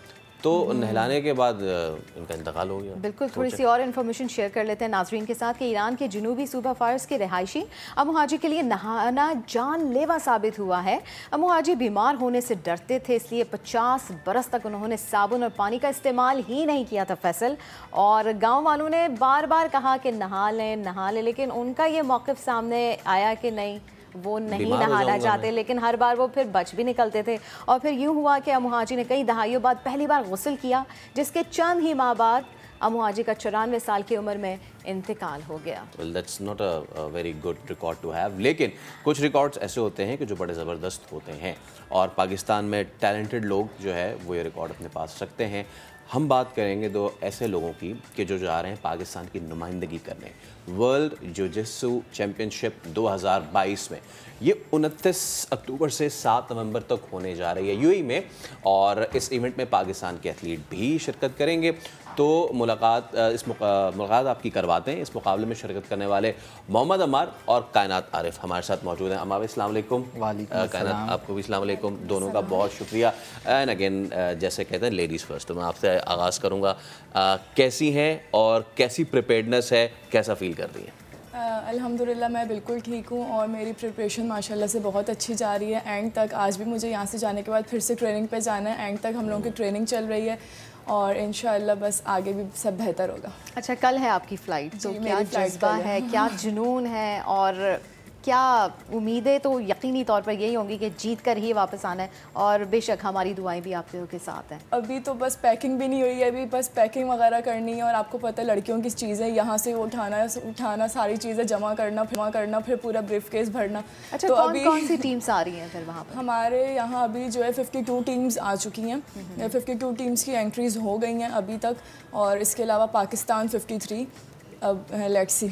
तो नहलाने के बाद इनका इंतकाल हो गया। बिल्कुल। थोड़ी सी और इन्फॉर्मेशन शेयर कर लेते हैं नाजरीन के साथ कि ईरान के जनूबी सूबा फारस के रिहायशी अमू हाजी के लिए नहाना जानलेवा साबित हुआ है। अमू हाजी बीमार होने से डरते थे, इसलिए 50 बरस तक उन्होंने साबुन और पानी का इस्तेमाल ही नहीं किया था फैसल, और गाँव वालों ने बार बार कहा कि नहा लें, लेकिन उनका ये मौक़िफ़ सामने आया कि नहीं, वो नहीं नहाना चाहते, लेकिन हर बार वो फिर बच भी निकलते थे। और फिर यूँ हुआ कि अमू हाजी ने कई दहाइयों बाद पहली बार गुस्ल किया, जिसके चंद ही माह बाद अमू हाजी का 94 साल की उम्र में इंतकाल हो गया। Well, that's not a very good record to have, लेकिन कुछ रिकॉर्ड्स ऐसे होते हैं कि जो बड़े ज़बरदस्त होते हैं, और पाकिस्तान में टैलेंटेड लोग जो है वो ये रिकॉर्ड अपने पास रखते हैं। हम बात करेंगे 2 ऐसे लोगों की कि जो जा रहे हैं पाकिस्तान की नुमाइंदगी करने वर्ल्ड जिu-जित्सु चैम्पियनशिप 2022 में। ये 29 अक्टूबर से 7 नवंबर तक होने जा रही है यूएई में, और इस इवेंट में पाकिस्तान के एथलीट भी शिरकत करेंगे। तो मुलाकात आपकी करवाते हैं। इस मुकाबले में शिरकत करने वाले मोहम्मद अमार और कायनात आरिफ हमारे साथ मौजूद हैं। अमार अस्सलाम वालेकुम। कायनात आपको भी अस्सलाम वालेकुम। दोनों का बहुत शुक्रिया। एंड अगेन जैसे कहते हैं लेडीज़ फर्स्ट, तो मैं आपसे आगाज़ करूँगा, कैसी हैं और कैसी प्रिपेयर्डनेस है, कैसा फील कर रही हैं? अल्हम्दुलिल्लाह मैं बिल्कुल ठीक हूँ, और मेरी प्रिपरेशन माशाल्लाह से बहुत अच्छी जा रही है। एंड तक आज भी मुझे यहाँ से जाने के बाद फिर से ट्रेनिंग पे जाना है। एंड तक हम लोगों की ट्रेनिंग चल रही है, और इंशाल्लाह बस आगे भी सब बेहतर होगा। अच्छा, कल है आपकी फ़्लाइट, तो क्या जज्बा है, क्या जुनून है, और क्या उम्मीदें तो यकीनी तौर पर यही होंगी कि जीत कर ही वापस आना है, और बेशक हमारी दुआएं भी आप लोगों के साथ हैं। अभी तो बस पैकिंग भी नहीं हुई है, अभी बस पैकिंग वगैरह करनी है, और आपको पता है लड़कियों की चीज़ें यहाँ से उठाना सारी चीज़ें जमा करना, फिर पूरा ब्रीफकेस भरना। अच्छा, तो कौन सी टीम्स आ रही हैं फिर वहाँ पर? हमारे यहाँ अभी जो है 52 टीम्स आ चुकी हैं। 52 टीम्स की एंट्रीज़ हो गई हैं अभी तक, और इसके अलावा पाकिस्तान 53। अब लेट्स सी।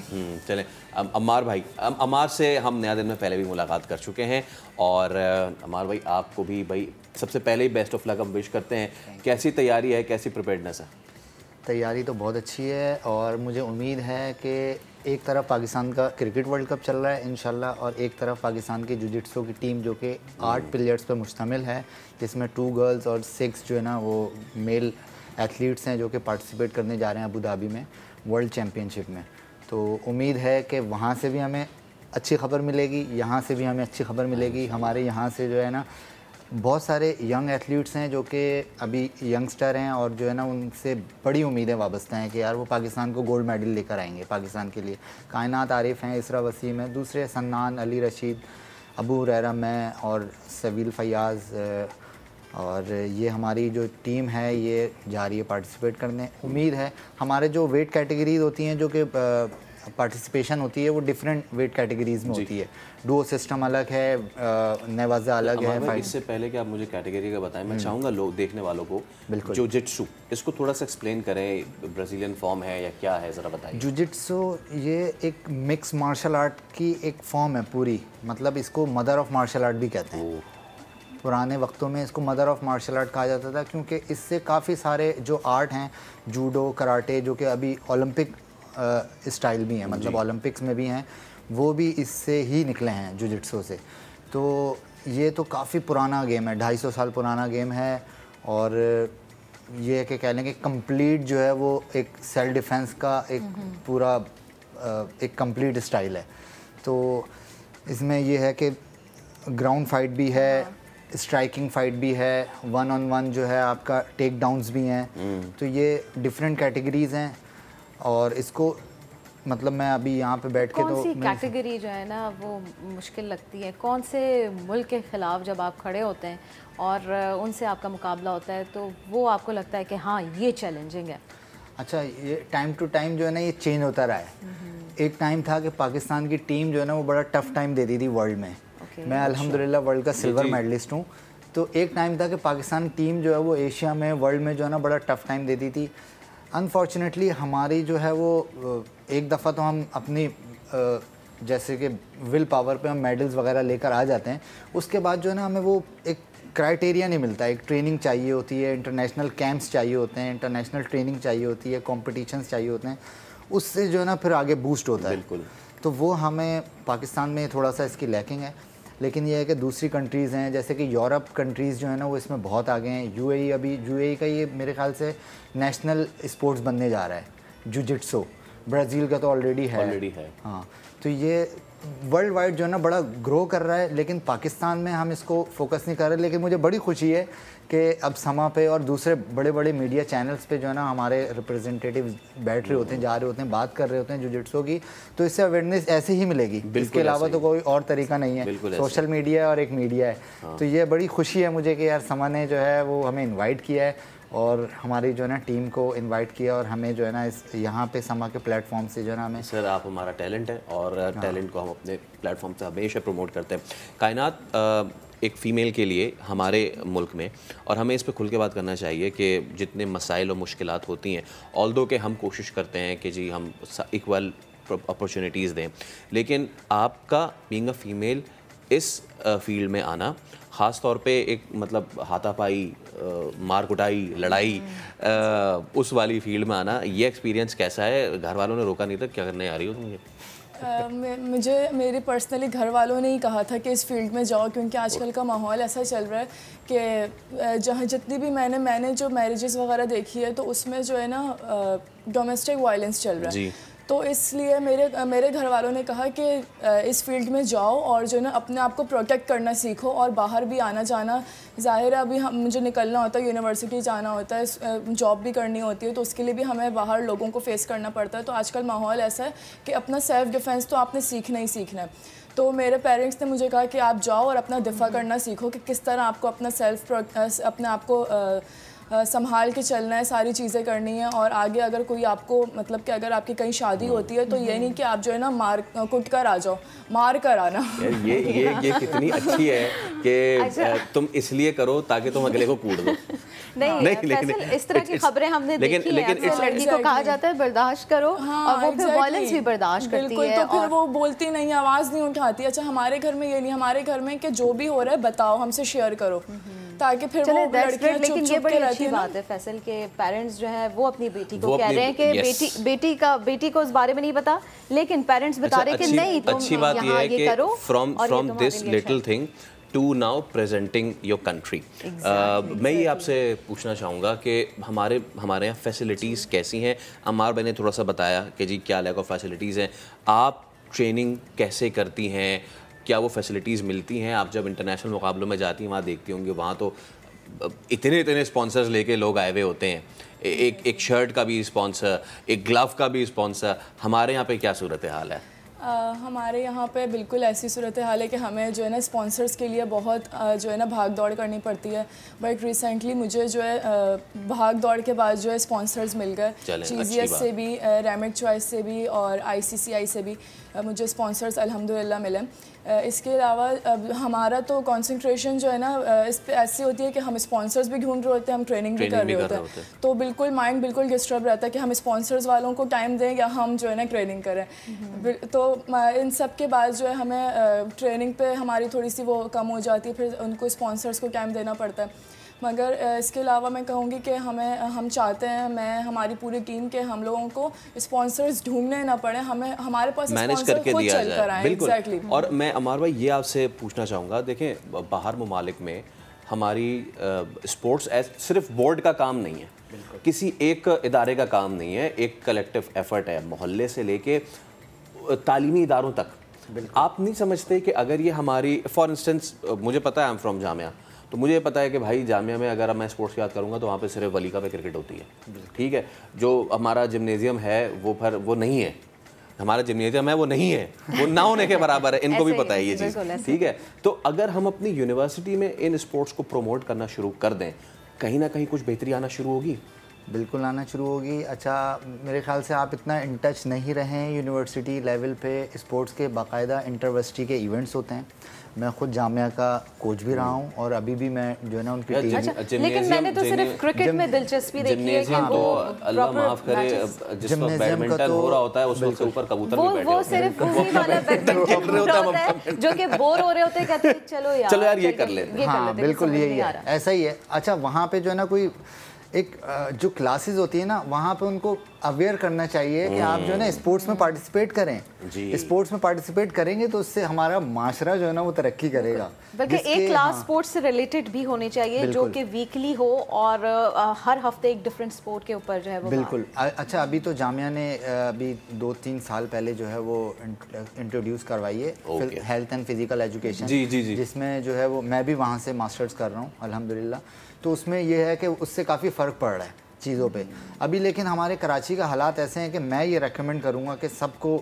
चलें, अमार भाई, अमार से हम नया दिन में पहले भी मुलाकात कर चुके हैं, और अमार भाई आपको भी भाई सबसे पहले ही बेस्ट ऑफ लक हम विश करते हैं। कैसी तैयारी है, कैसी प्रिपेयर्डनेस है? तैयारी तो बहुत अच्छी है, और मुझे उम्मीद है कि एक तरफ पाकिस्तान का क्रिकेट वर्ल्ड कप चल रहा है इंशाल्लाह, और एक तरफ पाकिस्तान की जिu-जित्सु की टीम जो कि 8 प्लेयर्स पर मुश्तमिल है, जिसमें 2 गर्ल्स और 6 जो है ना वो मेल एथलीट्स हैं जो कि पार्टिसिपेट करने जा रहे हैं अबू धाबी में वर्ल्ड चैम्पियनशिप में। तो उम्मीद है कि वहाँ से भी हमें अच्छी खबर मिलेगी, यहाँ से भी हमें अच्छी खबर मिलेगी। हमारे यहाँ से जो है ना बहुत सारे यंग एथलीट्स हैं जो कि अभी यंगस्टर हैं और जो है ना उनसे बड़ी उम्मीदें वाबस्ता हैं कि यार वो पाकिस्तान को गोल्ड मेडल लेकर आएंगे पाकिस्तान के लिए। कायनात आरिफ हैं, इसरा वसीम है, दूसरे सन्नान, अली रशीद, अबू हुरैरा, मैं और सवील फयाज़, और ये हमारी जो टीम है ये जा रही है पार्टिसिपेट करने। उम्मीद है हमारे जो वेट कैटेगरीज होती हैं जो कि पार्टिसिपेशन होती है वो डिफरेंट वेट कैटेगरीज में होती है। डुओ सिस्टम अलग है, नेवाजा अलग है। इससे पहले कि आप मुझे कैटेगरी का बताएं, मैं चाहूँगा लोग देखने वालों को जिu-jitsu इसको थोड़ा सा एक्सप्लेन करें, ब्राज़ीलियन फॉर्म है या क्या है, ज़रा बताइए। जिu-jitsu ये एक मिक्स मार्शल आर्ट की एक फॉर्म है पूरी, मतलब इसको मदर ऑफ मार्शल आर्ट भी कहते हैं। पुराने वक्तों में इसको मदर ऑफ मार्शल आर्ट कहा जाता था क्योंकि इससे काफ़ी सारे जो आर्ट हैं, जूडो, कराटे, जो कि अभी ओलंपिक स्टाइल भी हैं, मतलब ओलंपिक्स में भी हैं, वो भी इससे ही निकले हैं जिu-jitsu से। तो ये तो काफ़ी पुराना गेम है, 250 साल पुराना गेम है, और ये है कि कह लें कि कंप्लीट जो है वो एक सेल्फ डिफेंस का एक पूरा एक कंप्लीट स्टाइल है। तो इसमें ये है कि ग्राउंड फाइट भी है, स्ट्राइकिंग फाइट भी है, 1-on-1 जो है आपका टेक डाउन्स भी हैं। तो ये डिफरेंट कैटेगरीज़ हैं और इसको मतलब मैं अभी यहाँ पे बैठ के कौन सी कैटेगरी जो है ना वो मुश्किल लगती है? कौन से मुल्क के ख़िलाफ़ जब आप खड़े होते हैं और उनसे आपका मुकाबला होता है तो वो आपको लगता है कि हाँ ये चैलेंजिंग है? अच्छा, ये टाइम टू टाइम जो है ना ये चेंज होता रहा है। एक टाइम था कि पाकिस्तान की टीम जो है ना वो बड़ा टफ टाइम देती थी वर्ल्ड में। मैं अल्हम्दुलिल्लाह वर्ल्ड का सिल्वर मेडलिस्ट हूँ। तो एक टाइम था कि पाकिस्तान टीम जो है वो एशिया में, वर्ल्ड में जो है ना बड़ा टफ टाइम देती थी। अनफॉर्चुनेटली हमारी जो है वो एक दफ़ा तो हम अपनी जैसे कि विल पावर पे हम मेडल्स वगैरह लेकर आ जाते हैं, उसके बाद जो है ना हमें वो एक क्राइटेरिया नहीं मिलता। एक ट्रेनिंग चाहिए होती है, इंटरनेशनल कैंप्स चाहिए होते हैं, इंटरनेशनल ट्रेनिंग चाहिए होती है, कॉम्पिटिशन्स चाहिए होते हैं, उससे जो है ना फिर आगे बूस्ट होता है। बिल्कुल। तो वो हमें पाकिस्तान में थोड़ा सा इसकी लैकिंग है। लेकिन ये है कि दूसरी कंट्रीज़ हैं जैसे कि यूरोप कंट्रीज़ जो है ना वो इसमें बहुत आगे हैं। यूएई, अभी यूएई का ये मेरे ख्याल से नेशनल स्पोर्ट्स बनने जा रहा है जिu-jitsu। ब्राज़ील का तो ऑलरेडी है। हाँ, तो ये वर्ल्ड वाइड जो है ना बड़ा ग्रो कर रहा है, लेकिन पाकिस्तान में हम इसको फोकस नहीं कर रहे। लेकिन मुझे बड़ी खुशी है कि अब समा पे और दूसरे बड़े बड़े मीडिया चैनल्स पे जो है ना हमारे रिप्रेजेंटेटिव बैठ रहे होते हैं, जा रहे होते हैं, बात कर रहे होते हैं जिu-jitsu की। तो इससे अवेयरनेस ऐसे ही मिलेगी, इसके अलावा तो कोई और तरीका नहीं है। सोशल मीडिया और एक मीडिया है। तो ये बड़ी खुशी है मुझे कि यार समा ने जो है वो हमें इन्वाइट किया है और हमारी जो है ना टीम को इनवाइट किया और हमें जो है ना इस यहाँ पे समा के प्लेटफॉर्म से जो है ना हमें। सर आप हमारा टैलेंट है और टैलेंट को हम अपने प्लेटफॉर्म से हमेशा प्रमोट करते हैं। कायनात एक फ़ीमेल के लिए हमारे मुल्क में, और हमें इस पे खुल के बात करना चाहिए कि जितने मसाइल और मुश्किलात होती हैं, ऑल्दो कि हम कोशिश करते हैं कि जी हम इक्वल अपॉर्चुनिटीज़ दें, लेकिन आपका बीइंग अ फ़ीमेल इस फील्ड में आना, ख़ास तौर पे एक मतलब हाथापाई, मार कुटाई, लड़ाई, उस वाली फील्ड में आना, ये एक्सपीरियंस कैसा है? घर वालों ने रोका नहीं था क्या करने आ रही हो तुम? मुझे मेरे पर्सनली घर वालों ने ही कहा था कि इस फील्ड में जाओ, क्योंकि आजकल का माहौल ऐसा चल रहा है कि जहाँ जितनी भी मैंने जो मैरिजेस वगैरह देखी है तो उसमें जो है ना डोमेस्टिक वायलेंस चल रहा है। तो इसलिए मेरे घर वालों ने कहा कि इस फील्ड में जाओ और जो है ना अपने आप को प्रोटेक्ट करना सीखो और बाहर भी आना जाना। ज़ाहिर है अभी मुझे निकलना होता है, यूनिवर्सिटी जाना होता है, जॉब भी करनी होती है, तो उसके लिए भी हमें बाहर लोगों को फेस करना पड़ता है। तो आजकल माहौल ऐसा है कि अपना सेल्फ़ डिफेंस तो आपने सीखना ही सीखना है। तो मेरे पेरेंट्स ने मुझे कहा कि आप जाओ और अपना दिफा करना सीखो कि किस तरह आपको अपने आप को संभाल के चलना है, सारी चीज़ें करनी है। और आगे अगर कोई आपको मतलब कि अगर आपकी कहीं शादी होती है तो ये नहीं कि आप जो है ना मार कुट कर आ जाओ, मार कर आना। ये कितनी अच्छी है कि तुम इसलिए करो ताकि तुम अगले को कूट दो। नहीं, लेकिन इस तरह की खबरें हमने देखी हैं। अक्सर लड़की को कहा जाता है बर्दाश्त करो, और वो फिर वायलेंस भी बर्दाश्त करती है, तो फिर वो बोलती नहीं, आवाज़ नहीं उठाती। अच्छा, हमारे घर में ये नहीं, हमारे घर में कि जो भी हो रहा है बताओ, हमसे शेयर करो, ताकि फिर वो लड़कियां लेकिन ये बड़ी अच्छी बात है फैसल के पेरेंट्स जो है वो अपनी बेटी को कह रहे हैं कि बेटी को इस बारे में नहीं पता, लेकिन पेरेंट्स बता रहे कि नहीं तुम अच्छी बात ये है कि from this little thing to now presenting your country. मैं ये आपसे पूछना चाहूँगा कि हमारे यहाँ फैसिलिटीज़ कैसी हैं? अमार भाई ने थोड़ा सा बताया कि जी क्या लैक ऑफ फैसिलिटीज़ हैं, आप ट्रेनिंग कैसे करती हैं, क्या वो फैसिलिटीज़ मिलती हैं? आप जब इंटरनेशनल मुकाबलों में जाती हैं वहाँ देखती होंगी, वहाँ तो इतने स्पॉन्सर्स लेके लोग आए हुए होते हैं, एक शर्ट का भी स्पॉन्सर, एक ग्लव का भी स्पॉन्सर। हमारे यहाँ पे क्या सूरत हाल है? हमारे यहाँ पे बिल्कुल ऐसी सूरत हाल है कि हमें जो है ना स्पॉन्सर्स के लिए बहुत जो है ना भाग दौड़ करनी पड़ती है, बट रिसेंटली मुझे जो है भाग दौड़ के बाद जो है स्पॉन्सर्स मिल गए, चीज़ियस से भी, रेमिक चॉइस से भी और ICCI से भी मुझे स्पॉन्सर्स अल्हम्दुलिल्लाह मिले। इसके अलावा हमारा तो कंसंट्रेशन जो है ना इस पे ऐसी होती है कि हम स्पॉन्सर्स भी ढूंढ रहे होते हैं, हम ट्रेनिंग भी कर रहे होते हैं, तो बिल्कुल माइंड बिल्कुल डिस्टर्ब रहता है कि हम स्पॉन्सर्स वालों को टाइम दें या हम जो है ना ट्रेनिंग करें। तो इन सब के बाद जो है हमें ट्रेनिंग पे हमारी थोड़ी सी वो कम हो जाती है, फिर उनको स्पॉन्सर्स को टाइम देना पड़ता है। मगर इसके अलावा मैं कहूँगी कि हम चाहते हैं, हमारी पूरी टीम के हम लोगों को स्पॉन्सर्स ढूंढने ना पड़े, हमारे पास मैनेज करके दिया जाए। बिल्कुल। Exactly. और मैं अमर भाई ये आपसे पूछना चाहूँगा, देखें बाहर ममालिक में हमारी स्पोर्ट्स सिर्फ बोर्ड का काम नहीं है, किसी एक इदारे का काम नहीं है, एक कलेक्टिव एफर्ट है, मोहल्ले से लेके तालीमी इदारों तक। आप नहीं समझते कि अगर ये हमारी, फॉर इंस्टेंस मुझे पता है आई एम फ्रॉम जामिया, तो मुझे पता है कि भाई जामिया में अगर मैं स्पोर्ट्स की बात करूँगा तो वहाँ पे सिर्फ वलीका पे क्रिकेट होती है, ठीक है। जो हमारा जिम्नेजियम है वो नहीं है, हमारा जिम्नेजियम है वो नहीं है, वो ना होने के बराबर है, इनको भी पता है ये चीज़, ठीक है। तो अगर हम अपनी यूनिवर्सिटी में इन स्पोर्ट्स को प्रमोट करना शुरू कर दें, कहीं ना कहीं कुछ बेहतरी आना शुरू होगी। बिल्कुल आना शुरू होगी। अच्छा, मेरे ख्याल से आप इतना इन टच नहीं रहे हैं, यूनिवर्सिटी लेवल पे स्पोर्ट्स के बाकायदा इंटरवर्सिटी के इवेंट्स होते हैं। मैं खुद जामिया का कोच भी रहा हूँ और अभी भी मैं जो है ना उनकी टीम। अच्छा, लेकिन मैंने तो सिर्फ क्रिकेट में दिलचस्पी देखी है कि वो अल्लाह माफ करे, जिस वक्त बैडमिंटन हो रहा होता है उस वक्त ऊपर कबूतर भी बैठे वो सिर्फ उसी वाला बैडमिंटन होता है जो कि बोर हो रहे होते हैं, कहते हैं चलो यार ये कर लेते हैं। हाँ बिल्कुल यही है, ऐसा ही है। अच्छा, वहाँ पे जो है ना कोई एक जो क्लासेस होती है ना, वहाँ पे उनको अवेयर करना चाहिए कि आप जो है ना स्पोर्ट्स में पार्टिसिपेट करें। स्पोर्ट्स में पार्टिसिपेट करेंगे तो उससे हमारा माशरा जो है ना वो तरक्की करेगा। बल्कि एक क्लास स्पोर्ट्स से रिलेटेड भी होनी चाहिए जो कि वीकली हो और हर हफ्ते एक डिफरेंट स्पोर्ट के ऊपर जो है वो। बिल्कुल। अच्छा, अभी तो जामिया ने अभी 2-3 साल पहले जो है वो इंट्रोड्यूस करवाई है हेल्थ एंड फिजिकल एजुकेशन, जिसमें जो है वो मैं भी वहाँ से मास्टर्स कर रहा हूँ अल्हम्दुलिल्लाह। तो उसमें यह है कि उससे काफ़ी फ़र्क पड़ रहा है चीज़ों पे अभी। लेकिन हमारे कराची का हालात ऐसे हैं कि मैं ये रेकमेंड करूँगा कि सबको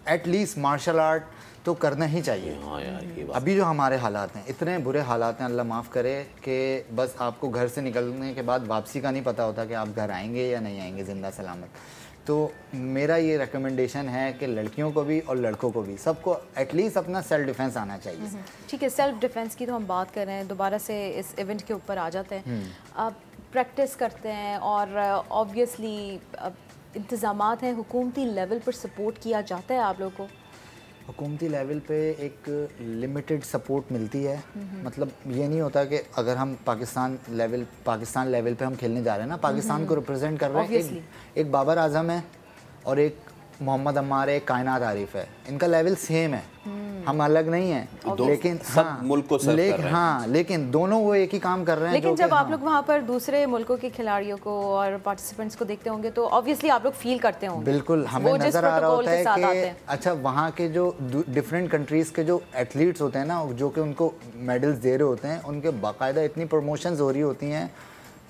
एटलीस्ट मार्शल आर्ट तो करना ही चाहिए। हाँ यार, अभी जो हमारे हालात हैं, इतने बुरे हालात हैं, अल्लाह माफ़ करे, कि बस आपको घर से निकलने के बाद वापसी का नहीं पता होता कि आप घर आएंगे या नहीं आएंगे ज़िंदा सलामत। तो मेरा ये रिकमेंडेशन है कि लड़कियों को भी और लड़कों को भी, सबको एटलीस्ट अपना सेल्फ डिफेंस आना चाहिए। ठीक है, सेल्फ डिफेंस की तो हम बात कर रहे हैं, दोबारा से इस इवेंट के ऊपर आ जाते हैं। आप प्रैक्टिस करते हैं और ऑब्वियसली इंतज़ामात हैं, हुकूमती लेवल पर सपोर्ट किया जाता है आप लोगों को? हुकूमती लेवल पे एक लिमिटेड सपोर्ट मिलती है। मतलब ये नहीं होता कि अगर हम पाकिस्तान लेवल पे हम खेलने जा रहे हैं ना, पाकिस्तान को रिप्रेजेंट कर रहे हैं, एक बाबर आजम है और एक मोहम्मद अम्मार है, एक कायनात आरिफ है, इनका लेवल सेम है, हम अलग नहीं हैं, लेकिन सब मुल्क को सर्व कर रहे हैं। हाँ, लेकिन दोनों वो एक ही काम कर रहे हैं। लेकिन जब आप लोग वहाँ पर दूसरे मुल्कों के खिलाड़ियों को और पार्टिसिपेंट्स को देखते होंगे तो ऑब्वियसली आप लोग फील करते होंगे। बिल्कुल, हमें नजर आ रहा होता है कि अच्छा, वहाँ के जो डिफरेंट कंट्रीज के जो एथलीट्स होते हैं ना, जो कि उनको मेडल्स दे रहे होते हैं, उनके बाकायदा इतनी प्रमोशंस हो रही होती हैं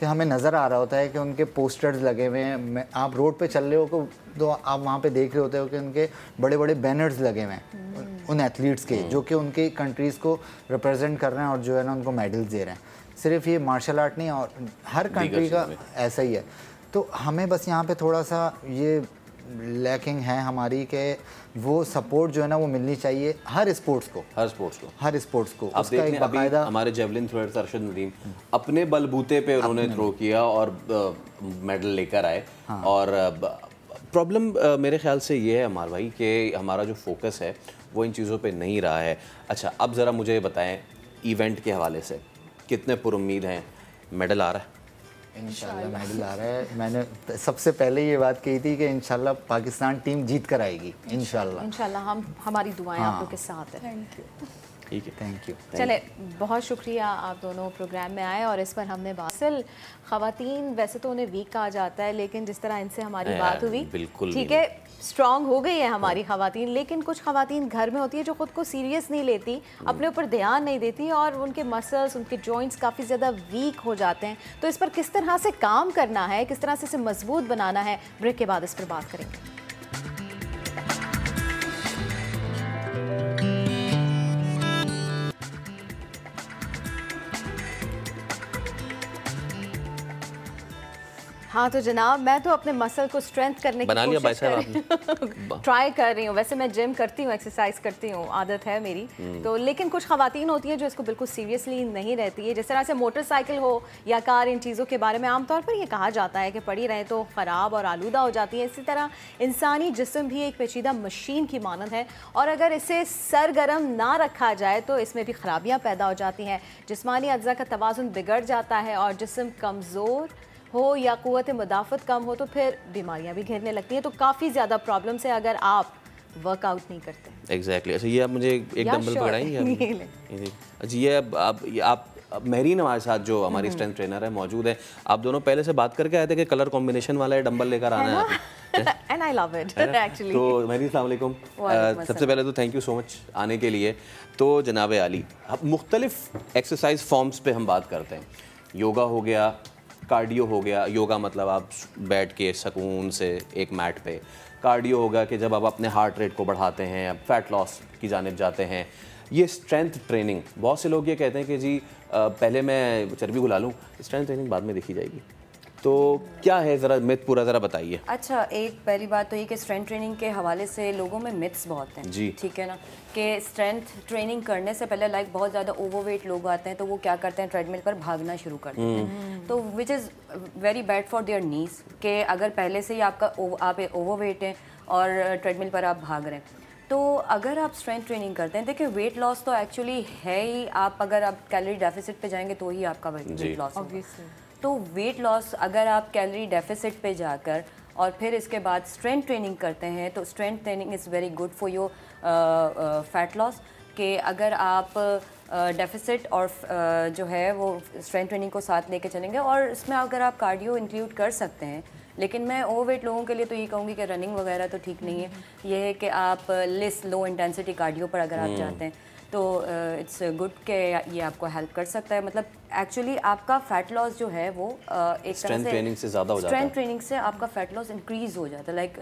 कि हमें नज़र आ रहा होता है कि उनके पोस्टर्स लगे हुए हैं। आप रोड पे चल रहे हो तो आप वहाँ पे देख रहे होते हो कि उनके बड़े बड़े बैनर्स लगे हुए हैं उन एथलीट्स के, जो कि उनके कंट्रीज़ को रिप्रेजेंट कर रहे हैं और जो है ना उनको मेडल्स दे रहे हैं। सिर्फ ये मार्शल आर्ट नहीं, और हर कंट्री का ऐसा ही है। तो हमें बस यहाँ पे थोड़ा सा ये लैकिंग है हमारी कि वो सपोर्ट जो है ना वो मिलनी चाहिए हर स्पोर्ट्स को। आप देख लें, अभी हमारे जेवलिन थ्रोअर अरशद नदीम अपने बलबूते पे उन्होंने थ्रो किया और मेडल लेकर आए। हाँ। और प्रॉब्लम मेरे ख्याल से ये है अमर भाई कि हमारा जो फोकस है वो इन चीज़ों पे नहीं रहा है। अच्छा, अब ज़रा मुझे बताएं, इवेंट के हवाले से कितने पुरुम्मीद हैं, मेडल आ रहा है? इंशाल्लाह मेडल आ रहा है। मैंने सबसे पहले ये बात कही थी कि इंशाल्लाह पाकिस्तान टीम जीत कर आएगी। इंशाल्लाह हमारी दुआएं आप लोग के साथ है। Thank you. ठीक है, थैंक यू। चले, बहुत शुक्रिया आप दोनों प्रोग्राम में आए और इस पर हमने बात। ख़वातीन वैसे तो उन्हें वीक कहा जाता है, लेकिन जिस तरह इनसे हमारी बात हुई, बिल्कुल ठीक है, स्ट्रॉन्ग हो गई है हमारी ख़वातीन, लेकिन कुछ ख़वातीन घर में होती है जो ख़ुद को सीरियस नहीं लेती, अपने ऊपर ध्यान नहीं देती और उनके मसल्स, उनके जॉइंट्स काफ़ी ज़्यादा वीक हो जाते हैं। तो इस पर किस तरह से काम करना है, किस तरह से इसे मजबूत बनाना है, ब्रेक के बाद इस पर बात करेंगे। हाँ तो जनाब, मैं तो अपने मसल को स्ट्रेंथ करने की कोशिश ट्राई कर रही हूँ। वैसे मैं जिम करती हूँ, एक्सरसाइज करती हूँ, आदत है मेरी। तो लेकिन कुछ ख़वातीन होती हैं जो इसको बिल्कुल सीरियसली नहीं रहती है। जिस तरह से मोटरसाइकिल हो या कार, इन चीज़ों के बारे में आमतौर पर ये कहा जाता है कि पड़ी रहें तो ख़राब और आलूदा हो जाती है। इसी तरह इंसानी जिस्म भी एक पेचीदा मशीन की मानद है और अगर इसे सरगर्म ना रखा जाए तो इसमें भी ख़राबियाँ पैदा हो जाती हैं। जिस्मानी अज्जा का तवाज़ुन बिगड़ जाता है और जिस्म कमज़ोर हो या क़ुव्वत मुदाफ़त कम हो तो फिर बीमारियां भी घेरने लगती हैं। तो काफ़ी ज़्यादा प्रॉब्लम्स है अगर आप वर्कआउट नहीं करते। एग्जैक्टली। अच्छा, ये आप मुझे एक डंबल पकड़ाएंगे? अच्छा, ये आप मेहरीन हमारे साथ जो हमारी स्ट्रेंथ ट्रेनर है मौजूद है। आप दोनों पहले से बात करके आए थे कि कलर कॉम्बिनेशन वाला है डंबल लेकर आना है and I love it actually. तो मेहरीन, अस्सलाम वालेकुम। सबसे पहले तो थैंक यू सो मच आने के लिए। तो जनाब आली, अब मुख्तलिफ एक्सरसाइज फॉर्म्स पे हम बात करते हैं। योगा हो गया, कार्डियो हो गया। योगा मतलब आप बैठ के सुकून से एक मैट पे। कार्डियो होगा कि जब आप अपने हार्ट रेट को बढ़ाते हैं, आप फैट लॉस की जानिब जाते हैं। ये स्ट्रेंथ ट्रेनिंग, बहुत से लोग ये कहते हैं कि जी पहले मैं चर्बी भुला लूँ, स्ट्रेंथ ट्रेनिंग बाद में देखी जाएगी। तो क्या है, ज़रा मिथ पूरा ज़रा बताइए। अच्छा, एक पहली बात तो ये कि स्ट्रेंथ ट्रेनिंग के हवाले से लोगों में मिथ्स बहुत हैं जी, ठीक है ना, कि स्ट्रेंथ ट्रेनिंग करने से पहले लाइक बहुत ज़्यादा ओवरवेट लोग आते हैं तो वो क्या करते हैं, ट्रेडमिल पर भागना शुरू कर देते हैं, तो which is very bad for their नीज। कि अगर पहले से ही आप ओवरवेट हैं और ट्रेडमिल पर आप भाग रहे हैं, तो अगर आप स्ट्रेंथ ट्रेनिंग करते हैं, देखिए वेट लॉस तो एक्चुअली है ही, आप अगर आप कैलोरी डेफिसिट पे जाएंगे तो ही आपका वेट लॉस होगा। तो वेट लॉस अगर आप कैलोरी डेफिसिट पे जाकर और फिर इसके बाद स्ट्रेंथ ट्रेनिंग करते हैं तो strength training is very good for your fat loss. कि अगर आप डेफिसिट और जो है वो स्ट्रेंथ ट्रेनिंग को साथ लेके चलेंगे, और इसमें अगर आप कार्डियो इंक्लूड कर सकते हैं, लेकिन मैं ओवरवेट लोगों के लिए तो ये कहूँगी कि रनिंग वगैरह तो ठीक नहीं है। ये है कि आप लो इंटेंसिटी कार्डियो पर अगर आप जाते हैं तो इट्स गुड के ये आपको हेल्प कर सकता है। मतलब एक्चुअली आपका फैट लॉस जो है वो एक स्ट्रेंथ ट्रेनिंग से ज़्यादा हो जाता है। स्ट्रेंथ ट्रेनिंग से आपका फैट लॉस इंक्रीज़ हो जाता है, लाइक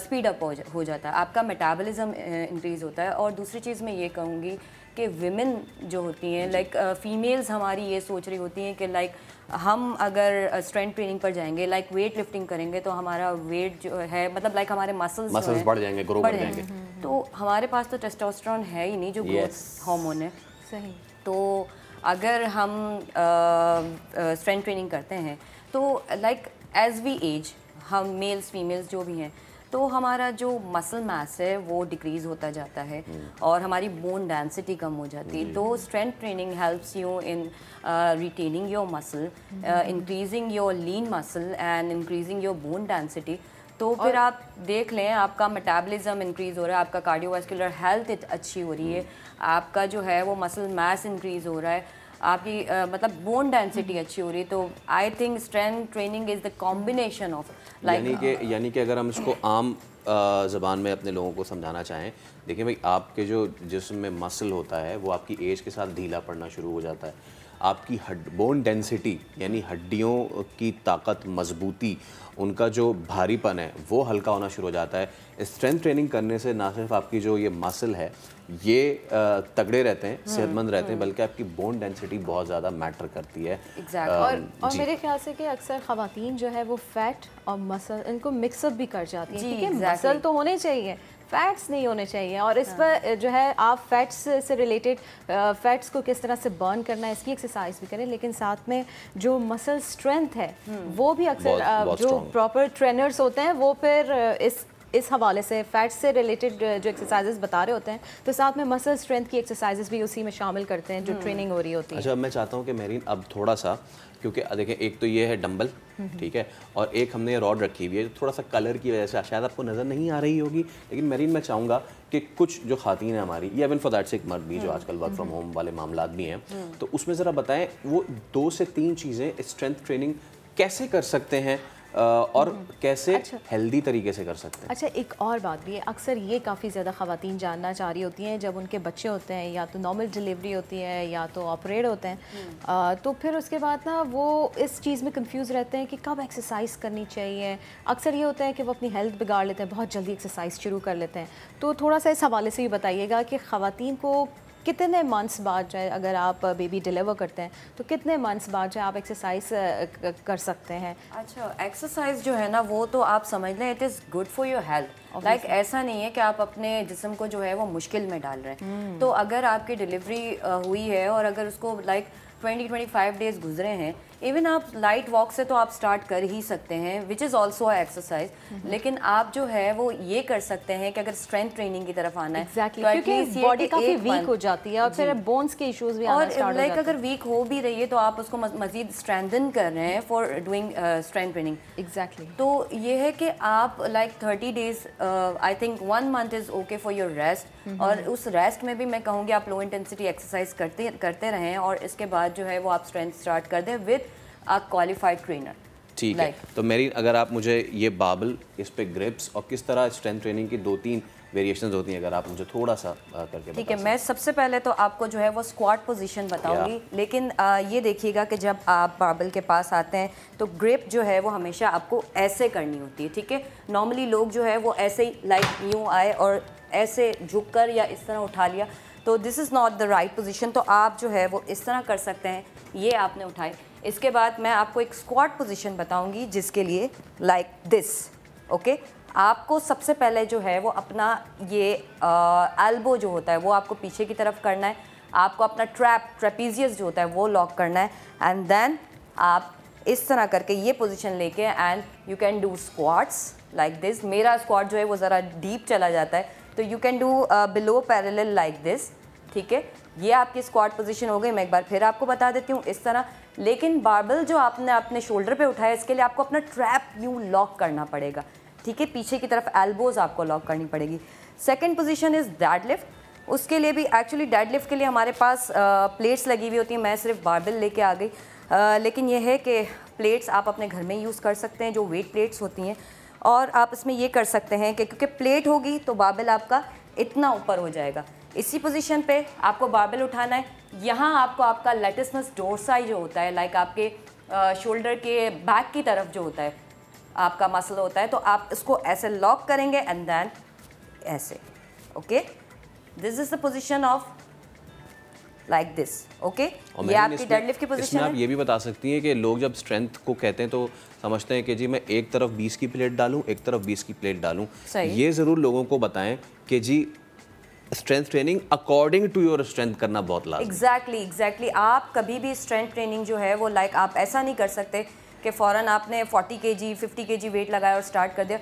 स्पीड अप हो जाता है, आपका मेटाबॉलिज्म इंक्रीज़ होता है। और दूसरी चीज़ मैं ये कहूँगी कि विमेन जो होती हैं, लाइक फीमेल्स हमारी ये सोच रही होती हैं कि लाइक हम अगर स्ट्रेंथ ट्रेनिंग पर जाएंगे, लाइक वेट लिफ्टिंग करेंगे तो हमारा वेट जो है, मतलब लाइक हमारे मसल्स बढ़ जाएंगे, ग्रो कर जाएंगे। तो हमारे पास तो टेस्टोस्टेरोन है ही नहीं जो ग्रोथ हार्मोन है। सही। तो अगर हम स्ट्रेंथ ट्रेनिंग करते हैं तो लाइक एज वी एज, हम मेल्स फीमेल्स जो भी हैं, तो हमारा जो मसल मास है वो डिक्रीज़ होता जाता है और हमारी बोन डेंसिटी कम हो जाती है। तो strength training helps you in retaining your muscle, increasing your lean muscle and increasing your bone density. तो फिर आप देख लें, आपका मेटाबॉलिज्म इंक्रीज़ हो रहा है, आपका कार्डियोवास्कुलर हेल्थ अच्छी हो रही है, आपका जो है वो मसल मास इंक्रीज़ हो रहा है, आपकी मतलब बोन डेंसिटी अच्छी हो रही है। तो I think strength training is the combination of like, यानी कि अगर हम इसको आम ज़बान में अपने लोगों को समझाना चाहें, देखिए भाई, आपके जो जिस्म में मसल होता है वो आपकी एज के साथ ढीला पड़ना शुरू हो जाता है। आपकी बोन डेंसिटी यानी हड्डियों की ताकत, मजबूती, उनका जो भारीपन है वो हल्का होना शुरू हो जाता है। स्ट्रेंथ ट्रेनिंग करने से ना सिर्फ आपकी जो ये मसल है ये तगड़े रहते हैं, सेहतमंद रहते हैं, बल्कि आपकी बोन डेंसिटी बहुत ज़्यादा मैटर करती है। और मेरे ख्याल से कि अक्सर ख़वातीन जो है वो फैट और मसल इनको मिक्सअप भी कर जाती हैं, ठीक है। मसल तो होने चाहिए, फैट्स नहीं होने चाहिए। और इस पर जो है आप फैट्स से रिलेटेड फैट्स को किस तरह से बर्न करना है इसकी एक्सरसाइज भी करें, लेकिन साथ में जो मसल स्ट्रेंथ है वो भी अक्सर जो प्रॉपर ट्रेनर्स होते हैं वो फिर इस इस हवाले से फैट से रिलेटेड जो एक्सरसाइजेस बता रहे होते हैं तो साथ में मसल स्ट्रेंथ की एक्सरसाइजेस भी उसी में शामिल करते हैं जो ट्रेनिंग हो रही होती है। अच्छा, मैं चाहता हूँ कि मेरीन अब थोड़ा सा, क्योंकि देखें एक तो ये है डंबल, ठीक है, और एक हमने रॉड रखी हुई है, थोड़ा सा कलर की वजह से शायद आपको नज़र नहीं आ रही होगी, लेकिन मेरीन मैं चाहूँगा कि कुछ जो खातीन है हमारी, या इवन फॉर दैट सिक मर्द भी जो आजकल वर्क फ्रॉम होम वाले मामला भी हैं, तो उसमें ज़रा बताएं वो 2 से 3 चीज़ें स्ट्रेंथ ट्रेनिंग कैसे कर सकते हैं और कैसे हेल्दी तरीके से कर सकते हैं। अच्छा, एक और बात भी है, अक्सर ये काफ़ी ज़्यादा ख़वातीन जानना चाह रही होती हैं जब उनके बच्चे होते हैं या तो नॉर्मल डिलीवरी होती है या तो ऑपरेट होते हैं, तो फिर उसके बाद ना वो इस चीज़ में कंफ्यूज रहते हैं कि कब एक्सरसाइज करनी चाहिए। अक्सर ये होता है कि वो अपनी हेल्थ बिगाड़ लेते हैं, बहुत जल्दी एक्सरसाइज शुरू कर लेते हैं। तो थोड़ा सा इस हवाले से भी बताइएगा कि ख़वातीन को कितने मंथ्स बाद जो है, अगर आप बेबी डिलीवर करते हैं तो कितने मंथ्स बाद जो है आप एक्सरसाइज कर सकते हैं? अच्छा, एक्सरसाइज जो है ना वो तो आप समझ लें it is good for your health. Like ऐसा नहीं है कि आप अपने जिस्म को जो है वो मुश्किल में डाल रहे हैं। तो अगर आपकी डिलीवरी हुई है और अगर उसको लाइक 20-25 डेज गुजरे हैं, इवन आप लाइट वॉक से तो आप स्टार्ट कर ही सकते हैं, विच इज़ ऑल्सो एक्सरसाइज। लेकिन आप जो है वो ये कर सकते हैं कि अगर स्ट्रेंथ ट्रेनिंग की तरफ आना है exactly, क्योंकि बॉडी काफ़ी वीक हो जाती है और फिर बोन्स के इश्यूज भी आना स्टार्ट हो जाते हैं। अगर वीक हो भी रही है तो आप उसको मजीद स्ट्रेंथन कर रहे हैं for doing strength training. Exactly. तो ये है कि आप like 30 days, I think 1 month is okay for your rest, और उस रेस्ट में भी मैं कहूँगी आप लो इंटेंसिटी एक्सरसाइज करते रहें और इसके बाद जो है वो आप स्ट्रेंथ स्टार्ट कर दें विद अ क्वालिफाइड ट्रेनर। ठीक है, तो मेरी अगर आप मुझे ये बाबल, इस पे ग्रिप्स और किस तरह स्ट्रेंथ ट्रेनिंग की 2-3 वेरिएशंस होती हैं, अगर आप मुझे थोड़ा सा करके ठीक है। मैं सबसे पहले तो आपको जो है वो स्क्वाट पोजीशन बताऊंगी, लेकिन ये देखिएगा कि जब आप बाबल के पास आते हैं तो ग्रिप जो है वो हमेशा आपको ऐसे करनी होती है, ठीक है। नॉर्मली लोग जो है वो ऐसे ही लाइक यूँ आए और ऐसे झुककर या इस तरह उठा लिया, तो this is not the right position. तो आप जो है वो इस तरह कर सकते हैं, ये आपने उठाए। इसके बाद मैं आपको एक स्क्वाट पोजीशन बताऊंगी जिसके लिए लाइक दिस, ओके। आपको सबसे पहले जो है वो अपना ये एल्बो जो होता है वो आपको पीछे की तरफ करना है, आपको अपना ट्रेपीजियस जो होता है वो लॉक करना है, एंड देन आप इस तरह करके ये पोजीशन लेके and you can do squats like this. मेरा स्क्वाट जो है वो ज़रा डीप चला जाता है, तो you can do below parallel like this, ठीक है। ये आपकी स्क्वाट पोजीशन हो गई। मैं एक बार फिर आपको बता देती हूँ इस तरह। लेकिन बारबल जो आपने अपने शोल्डर पे उठाया, इसके लिए आपको अपना ट्रैप यूँ लॉक करना पड़ेगा, ठीक है। पीछे की तरफ एल्बोज आपको लॉक करनी पड़ेगी। Second position is deadlift. उसके लिए भी एक्चुअली डेडलिफ्ट के लिए हमारे पास प्लेट्स लगी हुई होती हैं, मैं सिर्फ बारबल लेके आ गई, लेकिन यह है कि प्लेट्स आप अपने घर में यूज़ कर सकते हैं, जो वेट प्लेट्स होती हैं। और आप इसमें ये कर सकते हैं कि क्योंकि प्लेट होगी तो बारबल आपका इतना ऊपर हो जाएगा। इसी पोजीशन पे आपको बारबल उठाना है। यहाँ आपको आपका लैटिसमस डोर्साई जो होता है, लाइक आपके शोल्डर के बैक की तरफ जो होता है आपका मसल होता है, तो आप इसको ऐसे लॉक करेंगे एंड देन ऐसे, okay. This is the position of like this, okay. ये आपकी डेडलिफ्ट की पोजीशन है। आप ये भी बता सकती हैं कि लोग जब स्ट्रेंथ को कहते हैं तो समझते हैं कि जी मैं एक तरफ 20 की प्लेट डालूं, एक तरफ 20 की प्लेट डालूं। ये ज़रूर लोगों को बताएं कि जी strength training according to your strength करना बहुत लाज़मी। एग्जैक्टली। आप कभी भी स्ट्रेंथ ट्रेनिंग जो है वो लाइक आप ऐसा नहीं कर सकते कि फ़ौरन आपने 40 kg 50 kg वेट लगाया और स्टार्ट कर दिया।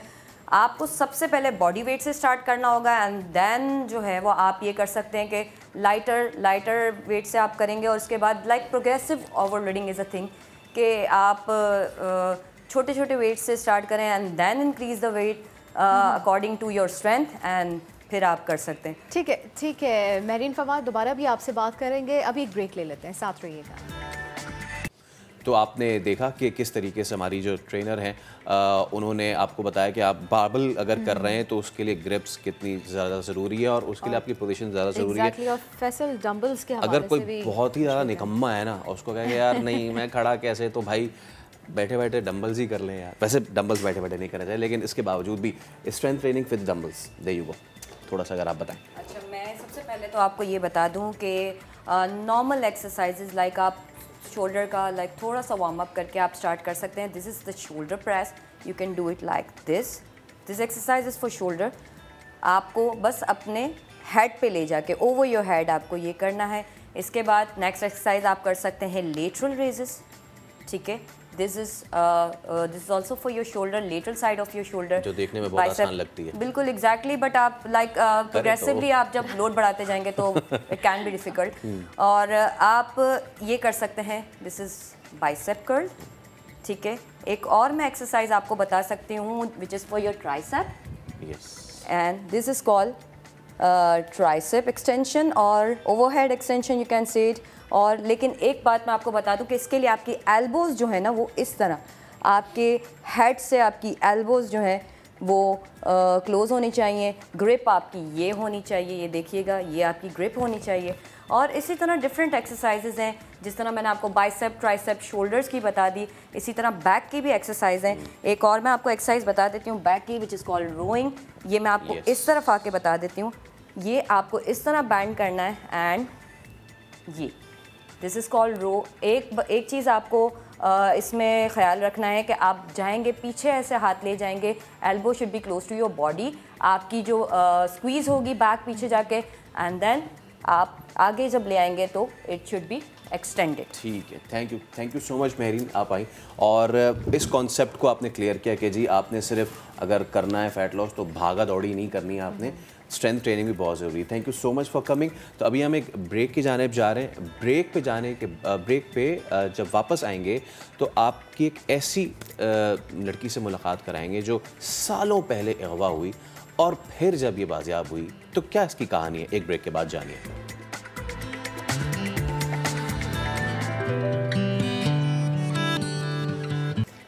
आपको सबसे पहले बॉडी वेट से स्टार्ट करना होगा एंड देन जो है वो आप ये कर सकते हैं कि लाइटर वेट से आप करेंगे, और उसके बाद like progressive overloading is a thing कि आप छोटे छोटे वेट से स्टार्ट करें and then increase the weight according to your strength, and फिर आप कर सकते हैं। ठीक है मेरीन फवाद, दोबारा भी आपसे बात करेंगे, अभी एक ब्रेक ले लेते हैं, साथ रहिएगा। तो आपने देखा कि किस तरीके से हमारी जो ट्रेनर हैं उन्होंने आपको बताया कि आप बारबल अगर कर रहे हैं तो उसके लिए ग्रिप्स कितनी ज़्यादा ज़रूरी है और उसके लिए आपकी पोजीशन ज़्यादा ज़रूरी है। और फैसल डंबल्स के हवाले अगर कोई से भी बहुत ही ज़्यादा निकम्मा है ना और उसको कहेंगे यार नहीं मैं खड़ा कैसे, तो भाई बैठे बैठे डंबल्स ही कर लें यार। वैसे डंबल्स बैठे बैठे नहीं करना चाहिए, लेकिन इसके बावजूद भी strength training with dumbbells, they you go, थोड़ा सा अगर आप बताएं। अच्छा, मैं सबसे पहले तो आपको ये बता दूं कि नॉर्मल एक्सरसाइजेज लाइक आप शोल्डर का लाइक थोड़ा सा वार्म अप करके आप स्टार्ट कर सकते हैं। This is the shoulder press, you can do it like this exercise is for shoulder. आपको बस अपने हेड पे ले जाके ओवर योर हेड आपको ये करना है। इसके बाद नेक्स्ट एक्सरसाइज आप कर सकते हैं लेटरल रेजेस, ठीक है। This is also for your shoulder, lateral side of your shoulder, जो देखने में बहुत आसान लगती है। बिल्कुल एग्जैक्टली, बट आप लाइक प्रोग्रेसिवली आप जब लोड बढ़ाते जाएंगे तो इट कैन बी डिफिकल्ट। और आप ये कर सकते हैं, दिस इज बाइसेप कर्ल, ठीक है। एक और मैं एक्सरसाइज आपको बता सकती हूँ which is for your tricep, and this is called tricep extension और overhead extension, you can say it. और लेकिन एक बात मैं आपको बता दूं कि इसके लिए आपकी एल्बोज जो है ना वो इस तरह, आपके हेड से आपकी एल्बोज जो है वो क्लोज होनी चाहिए, ग्रिप आपकी ये होनी चाहिए, ये देखिएगा, ये आपकी ग्रिप होनी चाहिए। और इसी तरह डिफरेंट एक्सरसाइजेज हैं, जिस तरह मैंने आपको बाइसेप, ट्राइसेप, शोल्डर्स की बता दी, इसी तरह बैक की भी एक्सरसाइज हैं। एक और मैं आपको एक्सरसाइज बता देती हूँ बैक की, विच इज़ कॉल्ड रोइंग। ये मैं आपको इस तरफ आके बता देती हूँ, ये आपको इस तरह बैंड करना है एंड ये, दिस इज़ कॉल्ड रो। एक चीज़ आपको इसमें ख्याल रखना है कि आप जाएंगे पीछे, ऐसे हाथ ले जाएंगे, elbow should be close to your body, आपकी जो स्क्वीज़ होगी बैक पीछे जाके, एंड देन आप आगे जब ले आएंगे तो इट शुड बी एक्सटेंडेड। ठीक है, thank you so much Mehreen, आप आई और इस कॉन्सेप्ट को आपने क्लियर किया कि जी आपने सिर्फ अगर करना है फैट लॉस तो भागा दौड़ी नहीं करनी है, आपने स्ट्रेंथ ट्रेनिंग भी बहुत ज़रूरी है। Thank you so much for coming. तो अभी हम एक ब्रेक की जानिब जा रहे हैं। ब्रेक पे जब वापस आएंगे तो आपकी एक ऐसी लड़की से मुलाकात कराएंगे जो सालों पहले अगवा हुई और फिर जब ये बाजियाब हुई, तो क्या इसकी कहानी है, एक ब्रेक के बाद जानिए।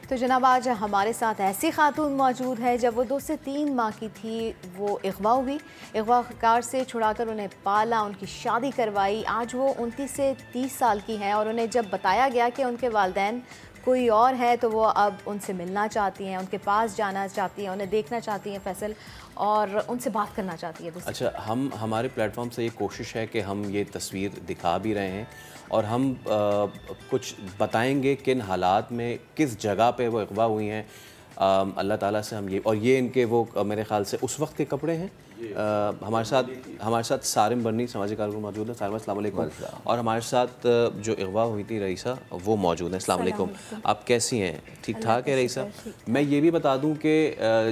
तो जनाब आज हमारे साथ ऐसी खातून मौजूद है, जब वो 2 से 3 माह की थी वो अगवा हुई, अगवाकार से छुड़ाकर उन्हें पाला, उनकी शादी करवाई। आज वो 29 से 30 साल की हैं और उन्हें जब बताया गया कि उनके वालिदैन कोई और है तो वो अब उनसे मिलना चाहती हैं, उनके पास जाना चाहती हैं, उन्हें देखना चाहती हैं फैसल, और उनसे बात करना चाहती है। अच्छा, हमारे प्लेटफॉर्म से ये कोशिश है कि हम ये तस्वीर दिखा भी रहे हैं और हम कुछ बताएंगे किन हालात में, किस जगह पे वो अगवा हुई हैं। अल्लाह ताला से हम ये, और ये इनके वो मेरे ख़्याल से उस वक्त के कपड़े हैं। हमारे साथ सारिम बर्नी सामाजिक कारकुन मौजूद है। सारिम अस्सलाम वालेकुम। और हमारे साथ जो अगवा हुई थी रईसा, वो मौजूद हैं। अस्सलाम वालेकुम, आप कैसी हैं? ठीक ठाक है रईसा? मैं ये भी बता दूं कि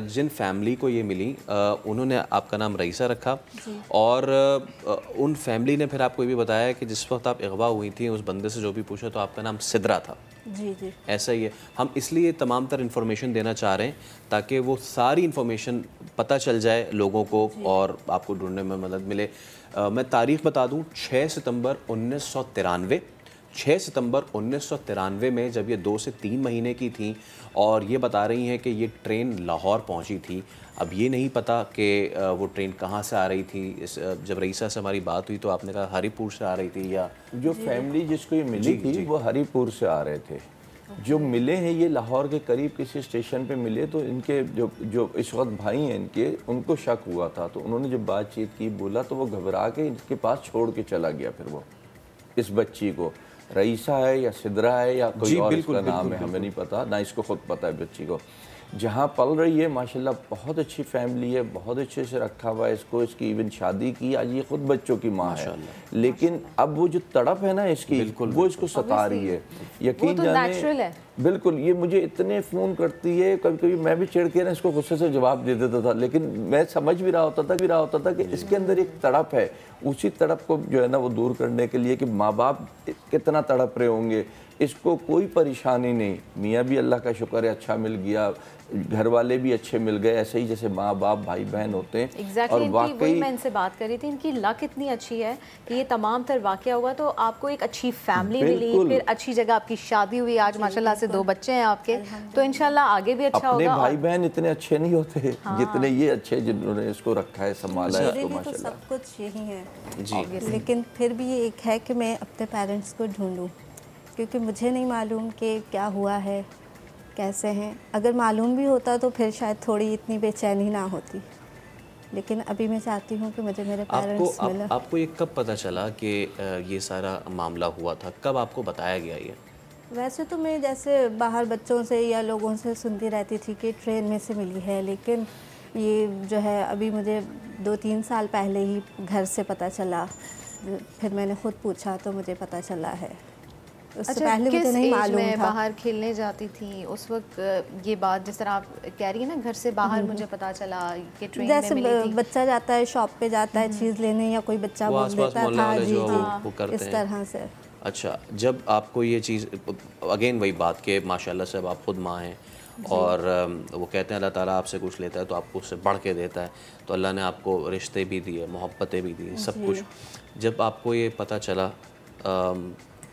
जिन फैमिली को ये मिली उन्होंने आपका नाम रईसा रखा, और उन फैमिली ने फिर आपको ये भी बताया कि जिस वक्त आप अगवा हुई थी उस बंदे से जो भी पूछा तो आपका नाम सिद्रा था। जी जी, ऐसा ही है। हम इसलिए तमाम तर इन्फॉर्मेशन देना चाह रहे हैं ताकि वो सारी इन्फॉर्मेशन पता चल जाए लोगों को और आपको ढूंढने में मदद मिले। मैं तारीख़ बता दूं, 6 सितंबर 1993, 6 सितंबर 1993 में जब ये 2 से 3 महीने की थी, और ये बता रही हैं कि ये ट्रेन लाहौर पहुंची थी। अब ये नहीं पता कि वो ट्रेन कहाँ से आ रही थी। जब रईसा से हमारी बात हुई तो आपने कहा हरीपुर से आ रही थी, या जो फैमिली जिसको ये मिली थी वो हरीपुर से आ रहे थे। जो मिले हैं ये लाहौर के करीब किसी स्टेशन पे मिले, तो इनके जो इस वक्त भाई हैं इनके, उनको शक हुआ था, तो उन्होंने जब बातचीत की, बोला, तो वो घबरा के इनके पास छोड़ के चला गया। फिर वो इस बच्ची को, रईसा है या सिद्रा है या कोई और इसका नाम है, हमें नहीं पता, ना इसको खुद पता है बच्ची को। जहाँ पल रही है माशाल्लाह, बहुत अच्छी फैमिली है, बहुत अच्छे से रखा हुआ है इसको, इसकी इवन शादी की, आज ये खुद बच्चों की माँ है। लेकिन अब वो जो तड़प है ना इसकी, वो इसको सता रही है। यकीन जाने, बिल्कुल, ये मुझे इतने फ़ोन करती है, कभी कभी मैं भी चिढ़ के ना इसको गुस्से से जवाब दे देता था, लेकिन मैं समझ भी रहा होता था कि इसके अंदर एक तड़प है। उसी तड़प को जो है ना वो दूर करने के लिए कि माँ बाप कितना तड़प रहे होंगे, इसको कोई परेशानी नहीं। मियाँ भी अल्लाह का शुक्र है अच्छा मिल गया, घर वाले भी अच्छे मिल गए, ऐसे ही जैसे माँ बाप भाई बहन होते हैं। और वाकई मैं इनसे बात कर रही थी, इनकी लक इतनी अच्छी है कि ये तमाम तर वाक़या हुआ तो आपको एक अच्छी फैमिली मिली, फिर अच्छी जगह आपकी शादी हुई, आज माशाल्लाह से 2 बच्चे हैं आपके, तो इंशाल्लाह आगे भी अच्छा होगा। भाई बहन इतने अच्छे नहीं होते जितने ये अच्छे, जिन्होंने इसको रखा है, संभाला है, तो माशाल्लाह सब कुछ यही है जी। लेकिन फिर भी ये एक है कि मैं अपने पेरेंट्स को ढूंढूं, क्योंकि मुझे नहीं मालूम कि क्या हुआ है, कैसे हैं। अगर मालूम भी होता तो फिर शायद थोड़ी इतनी बेचैनी ना होती, लेकिन अभी मैं चाहती हूँ कि मुझे मेरे पेरेंट्स मिले। आपको ये कब पता चला कि ये सारा मामला हुआ था, कब आपको बताया गया ये? वैसे तो मैं जैसे बाहर बच्चों से या लोगों से सुनती रहती थी कि ट्रेन में से मिली है, लेकिन ये जो है अभी मुझे 2-3 साल पहले ही घर से पता चला, फिर मैंने ख़ुद पूछा तो मुझे पता चला है। उससे अच्छा, पहले मुझे नहीं मालूम था। बाहर खेलने जाती थी उस वक्त ये बात जिस तरह आप कह रही है ना, घर से बाहर मुझे पता चला कि ट्रेन जैसे में मिली थी। बच्चा जाता है शॉप पे जाता है चीज़ लेने, या कोई बच्चा बोल देता था जी जी इस तरह से। अच्छा, जब आपको ये चीज़, अगेन वही बात के माशाल्लाह से अब आप खुद माँ हैं और वो कहते हैं अल्लाह ताला आपसे कुछ लेता है तो आपको उससे बढ़ के देता है, तो अल्लाह ने आपको रिश्ते भी दिए, मोहब्बतें भी दी, सब कुछ। जब आपको ये पता चला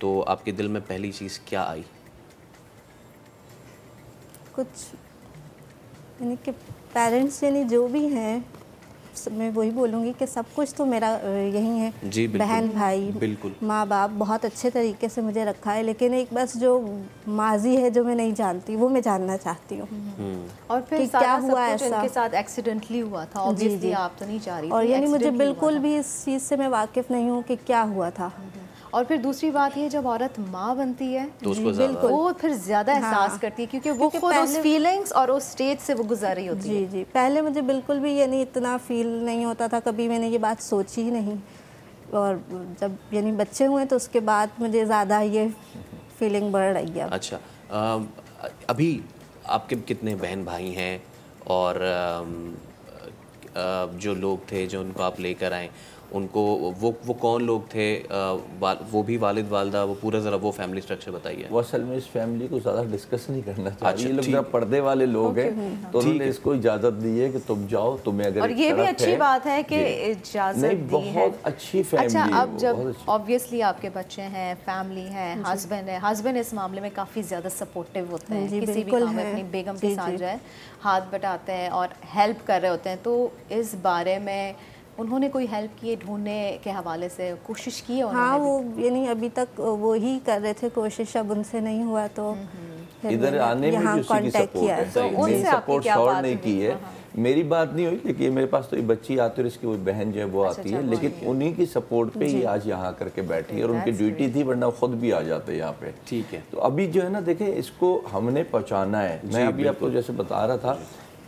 तो आपके दिल में पहली चीज़ क्या आई? कुछ यानी कि पेरेंट्स यानी जो भी हैं, मैं वही बोलूँगी कि सब कुछ तो मेरा यही है जी, बहन भाई बिल्कुल, माँ बाप बहुत अच्छे तरीके से मुझे रखा है, लेकिन एक बस जो माजी है जो मैं नहीं जानती वो मैं जानना चाहती हूँ। और फिर कि सारा क्या सब हुआ कुछ ऐसा? इनके साथ एक्सीडेंटली हुआ था, ऑब्वियसली आप तो नहीं चाह रही और थी, यानी मुझे accidentally हुआ बिल्कुल था। भी इस चीज़ से मैं वाकिफ़ नहीं हूँ कि क्या हुआ था। और फिर दूसरी बात ये, जब औरत माँ बनती है तो उसको ज़्यादा वो फिर ज़्यादा एहसास करती है, क्योंकि वो खुद उस फीलिंग्स और उस स्टेज से वो गुजर रही होती है। जी जी, पहले मुझे बिल्कुल भी यानी इतना फील नहीं होता था, कभी मैंने ये बात सोची ही नहीं। और जब यानी बच्चे हुए तो उसके बाद मुझे ज़्यादा ये फीलिंग बढ़ रही है। अच्छा, अभी आपके कितने बहन भाई हैं और जो लोग थे जो उनको आप लेकर आए, उनको वो कौन लोग थे? वो भी वालिद वालदा, वो पूरा ज़रा वो फैमिली स्ट्रक्चर बताइए। वो असल में इस फैमिली को ज़्यादा डिस्कस नहीं करना चाहिए। अच्छा, ये लोग ज़रा पर्दे वाले लोग हैं, तो उन्होंने इसको इजाज़त दी है कि तुम जाओ, तुम्हें अगर और ये भी अच्छी बात है कि इजाज़त दी है। बहुत अच्छी फैमिली। अच्छा, अब जब ऑब्वियसली आपके बच्चे हैं, फैमिली है, हस्बैंड है, हस्बैंड इस मामले में काफ़ी ज़्यादा सपोर्टिव होते हैं, किसी भी काम में अपनी बेगम के साथ जो है हाथ बटाते हैं और हेल्प कर रहे होते हैं। तो इस बारे में उन्होंने कोई हेल्प की है ढूंढने के हवाले से, कोशिश की है उन्होंने? हाँ, वो यानी अभी तक वो ही कर रहे थे कोशिश, अब उनसे नहीं हुआ तो इधर आने में भी उसी की सपोर्ट है। तो मेरी सपोर्ट शॉर्ट नहीं की है, मेरी बात नहीं हुई, लेकिन मेरे पास तो ये बच्ची आती है और इसकी वो बहन जो है वो आती है, लेकिन उन्हीं की सपोर्ट पे ही आज यहाँ करके बैठी है और उनकी ड्यूटी थी, वरना खुद भी आ जाते यहाँ पे। ठीक है, तो अभी जो है ना, देखें, इसको हमने पहुँचाना है। मैं अभी आपको जैसे बता रहा था,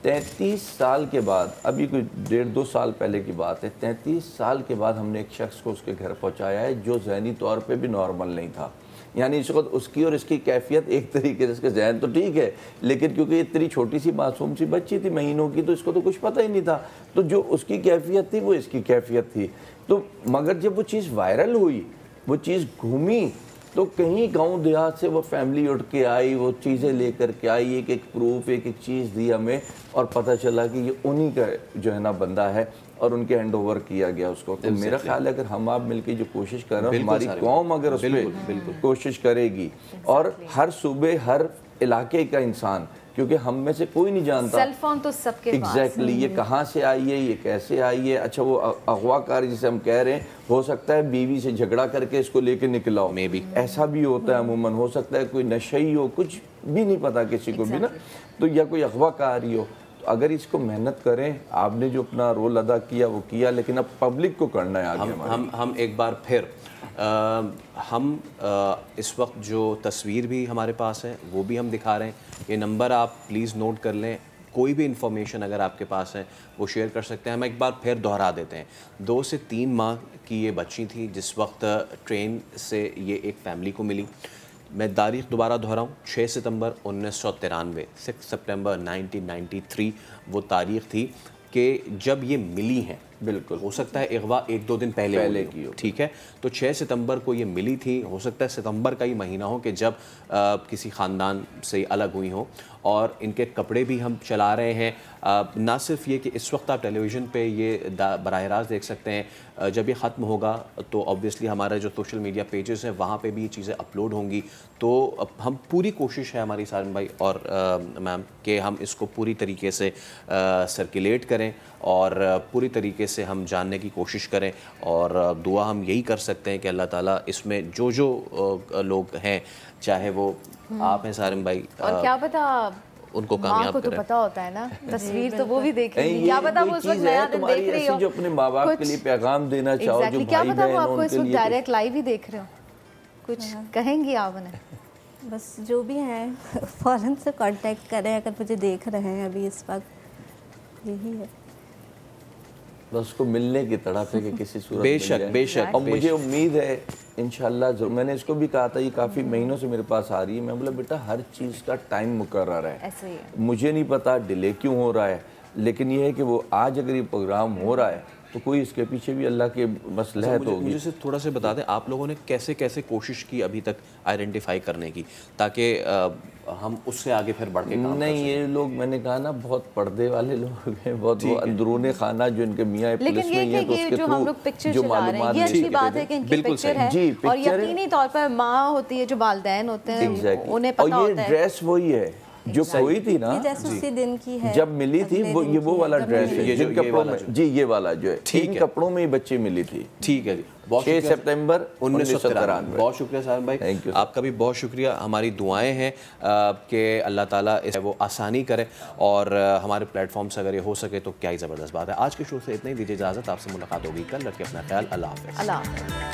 33 साल के बाद, अभी कोई 1.5-2 साल पहले की बात है, 33 साल के बाद हमने एक शख्स को उसके घर पहुंचाया है जो ज़हनी तौर पे भी नॉर्मल नहीं था। यानी इस वक्त उसकी और इसकी कैफियत एक तरीके से, इसका जहन तो ठीक है, लेकिन क्योंकि इतनी छोटी सी मासूम सी बच्ची थी महीनों की, तो इसको तो कुछ पता ही नहीं था। तो जो उसकी कैफियत थी वो इसकी कैफियत थी। तो मगर जब वो चीज़ वायरल हुई, वो चीज़ घूमी, तो कहीं गांव देहात से वो फैमिली उठ के आई, वो चीज़ें लेकर के आई, एक एक प्रूफ, एक एक चीज़ दी हमें, और पता चला कि ये उन्हीं का जो है ना बंदा है, और उनके हैंड ओवर किया गया उसको। तो मेरा ख्याल है अगर हम आप मिलके जो कोशिश कर रहे हैं, हमारी कौम अगर उस पर कोशिश करेगी, और हर सूबे हर इलाके का इंसान, क्योंकि हम में से कोई नहीं जानता सेल फोन तो सबके पास है। एग्जैक्टली ये कहाँ से आई है, ये कैसे आई है। अच्छा, वो अगवाकार जिसे हम कह रहे हैं, हो सकता है बीवी से झगड़ा करके इसको लेके निकला हो, मे बी ऐसा भी होता है अमूमन। हो सकता है कोई नशई हो, कुछ भी नहीं पता किसी को भी ना, तो या कोई अगवाकार ही हो। तो अगर इसको मेहनत करें, आपने जो अपना रोल अदा किया वो किया, लेकिन अब पब्लिक को करना है आगे। हम एक बार फिर इस वक्त जो तस्वीर भी हमारे पास है वो भी हम दिखा रहे हैं। ये नंबर आप प्लीज़ नोट कर लें, कोई भी इंफॉर्मेशन अगर आपके पास है वो शेयर कर सकते हैं। हम एक बार फिर दोहरा देते हैं, 2 से 3 माह की ये बच्ची थी जिस वक्त ट्रेन से ये एक फैमिली को मिली। मैं तारीख दोबारा दोहराऊँ, 6 सितंबर 1993, 6 सितंबर 1993 वो तारीख थी कि जब ये मिली हैं। बिल्कुल हो सकता है अगवा 1-2 दिन पहले की हो, ठीक है। तो 6 सितंबर को ये मिली थी, हो सकता है सितंबर का ही महीना हो कि जब किसी ख़ानदान से अलग हुई हो। और इनके कपड़े भी हम चला रहे हैं, ना सिर्फ ये कि इस वक्त आप टेलीविज़न पे ये बराह रास्त देख सकते हैं, जब ये ख़त्म होगा तो ऑब्वियसली हमारे जो सोशल मीडिया पेजेस हैं वहाँ पे भी ये चीज़ें अपलोड होंगी। तो हम पूरी कोशिश है हमारी सारिन भाई और मैम कि हम इसको पूरी तरीके से सर्कुलेट करें और पूरी तरीके से हम जानने की कोशिश करें, और दुआ हम यही कर सकते हैं कि अल्लाह ताला इसमें जो लोग हैं, चाहे वो आप हैं सारिन भाई, और क्या पता उनको कामयाब को तो करें। पता होता है ना, तस्वीर तो वो भी देखेंगी, क्या पता वो उस वक्त नया दिन देख रही हो, जो अपने माँ बाप के लिए पैगाम देना चाहो, जो क्या पता वो आपको इस वक्त डायरेक्ट लाइव ही देख रहे हो, कुछ कहेंगी आप उन्हें? बस जो भी हैं फ़ौरन से कांटेक्ट करें अगर मुझे देख रहे हैं अभी इस वक्त, यही है बस उसको मिलने की तड़प है कि किसी सूरत बेशक। और मुझे उम्मीद है इंशाल्लाह ज़रूर। मैंने इसको भी कहा था, ये काफ़ी महीनों से मेरे पास आ रही है। मैं बोला बेटा हर चीज़ का टाइम मुकर्रर है, ऐसे ही है। मुझे नहीं पता डिले क्यों हो रहा है, लेकिन ये है कि वो आज अगर ये प्रोग्राम हो रहा है तो कोई इसके पीछे भी अल्लाह के मसला है। तो मुझे से थोड़ा सा बता दें, आप लोगों ने कैसे कैसे कोशिश की अभी तक आइडेंटिफाई करने की, ताकि हम उससे आगे फिर बढ़ के काम नहीं, ये लोग मैंने कहा ना बहुत पर्दे वाले लोग हैं, बहुत वो अंदरूनी खाना जो इनके मियाँ पुलिस में ही है, तो उसके जो हम लोग पिक्चर चला रहे हैं, ये अच्छी बात है कि इनकी पिक्चर है और यकीनी तौर पर माँ होती है, जो वालिदैन होते हैं उन्हें पता होता है। और ये ड्रेस वही है जो खोई थी ना, जैसे उसी दिन की है जब मिली थी, वो वाला ड्रेस है, जिन कपड़ों में जी ये वाला जो है, ठीक है, कपड़ों में ही बच्ची मिली थी। ठीक है जी, 6 सितंबर 1993। बहुत शुक्रिया साहब भाई, थैंक यू। आपका भी बहुत शुक्रिया। हमारी दुआएं हैं कि अल्लाह ताला इस वो आसानी करे और हमारे प्लेटफॉर्म से अगर ये हो सके तो क्या ही ज़बरदस्त बात है। आज के शो से इतना ही, दीजिए इजाज़त, आपसे मुलाकात होगी कल। रखिए अपना ख्याल, अल्लाह हाफ़िज़। अल्लाह हाफ़िज़।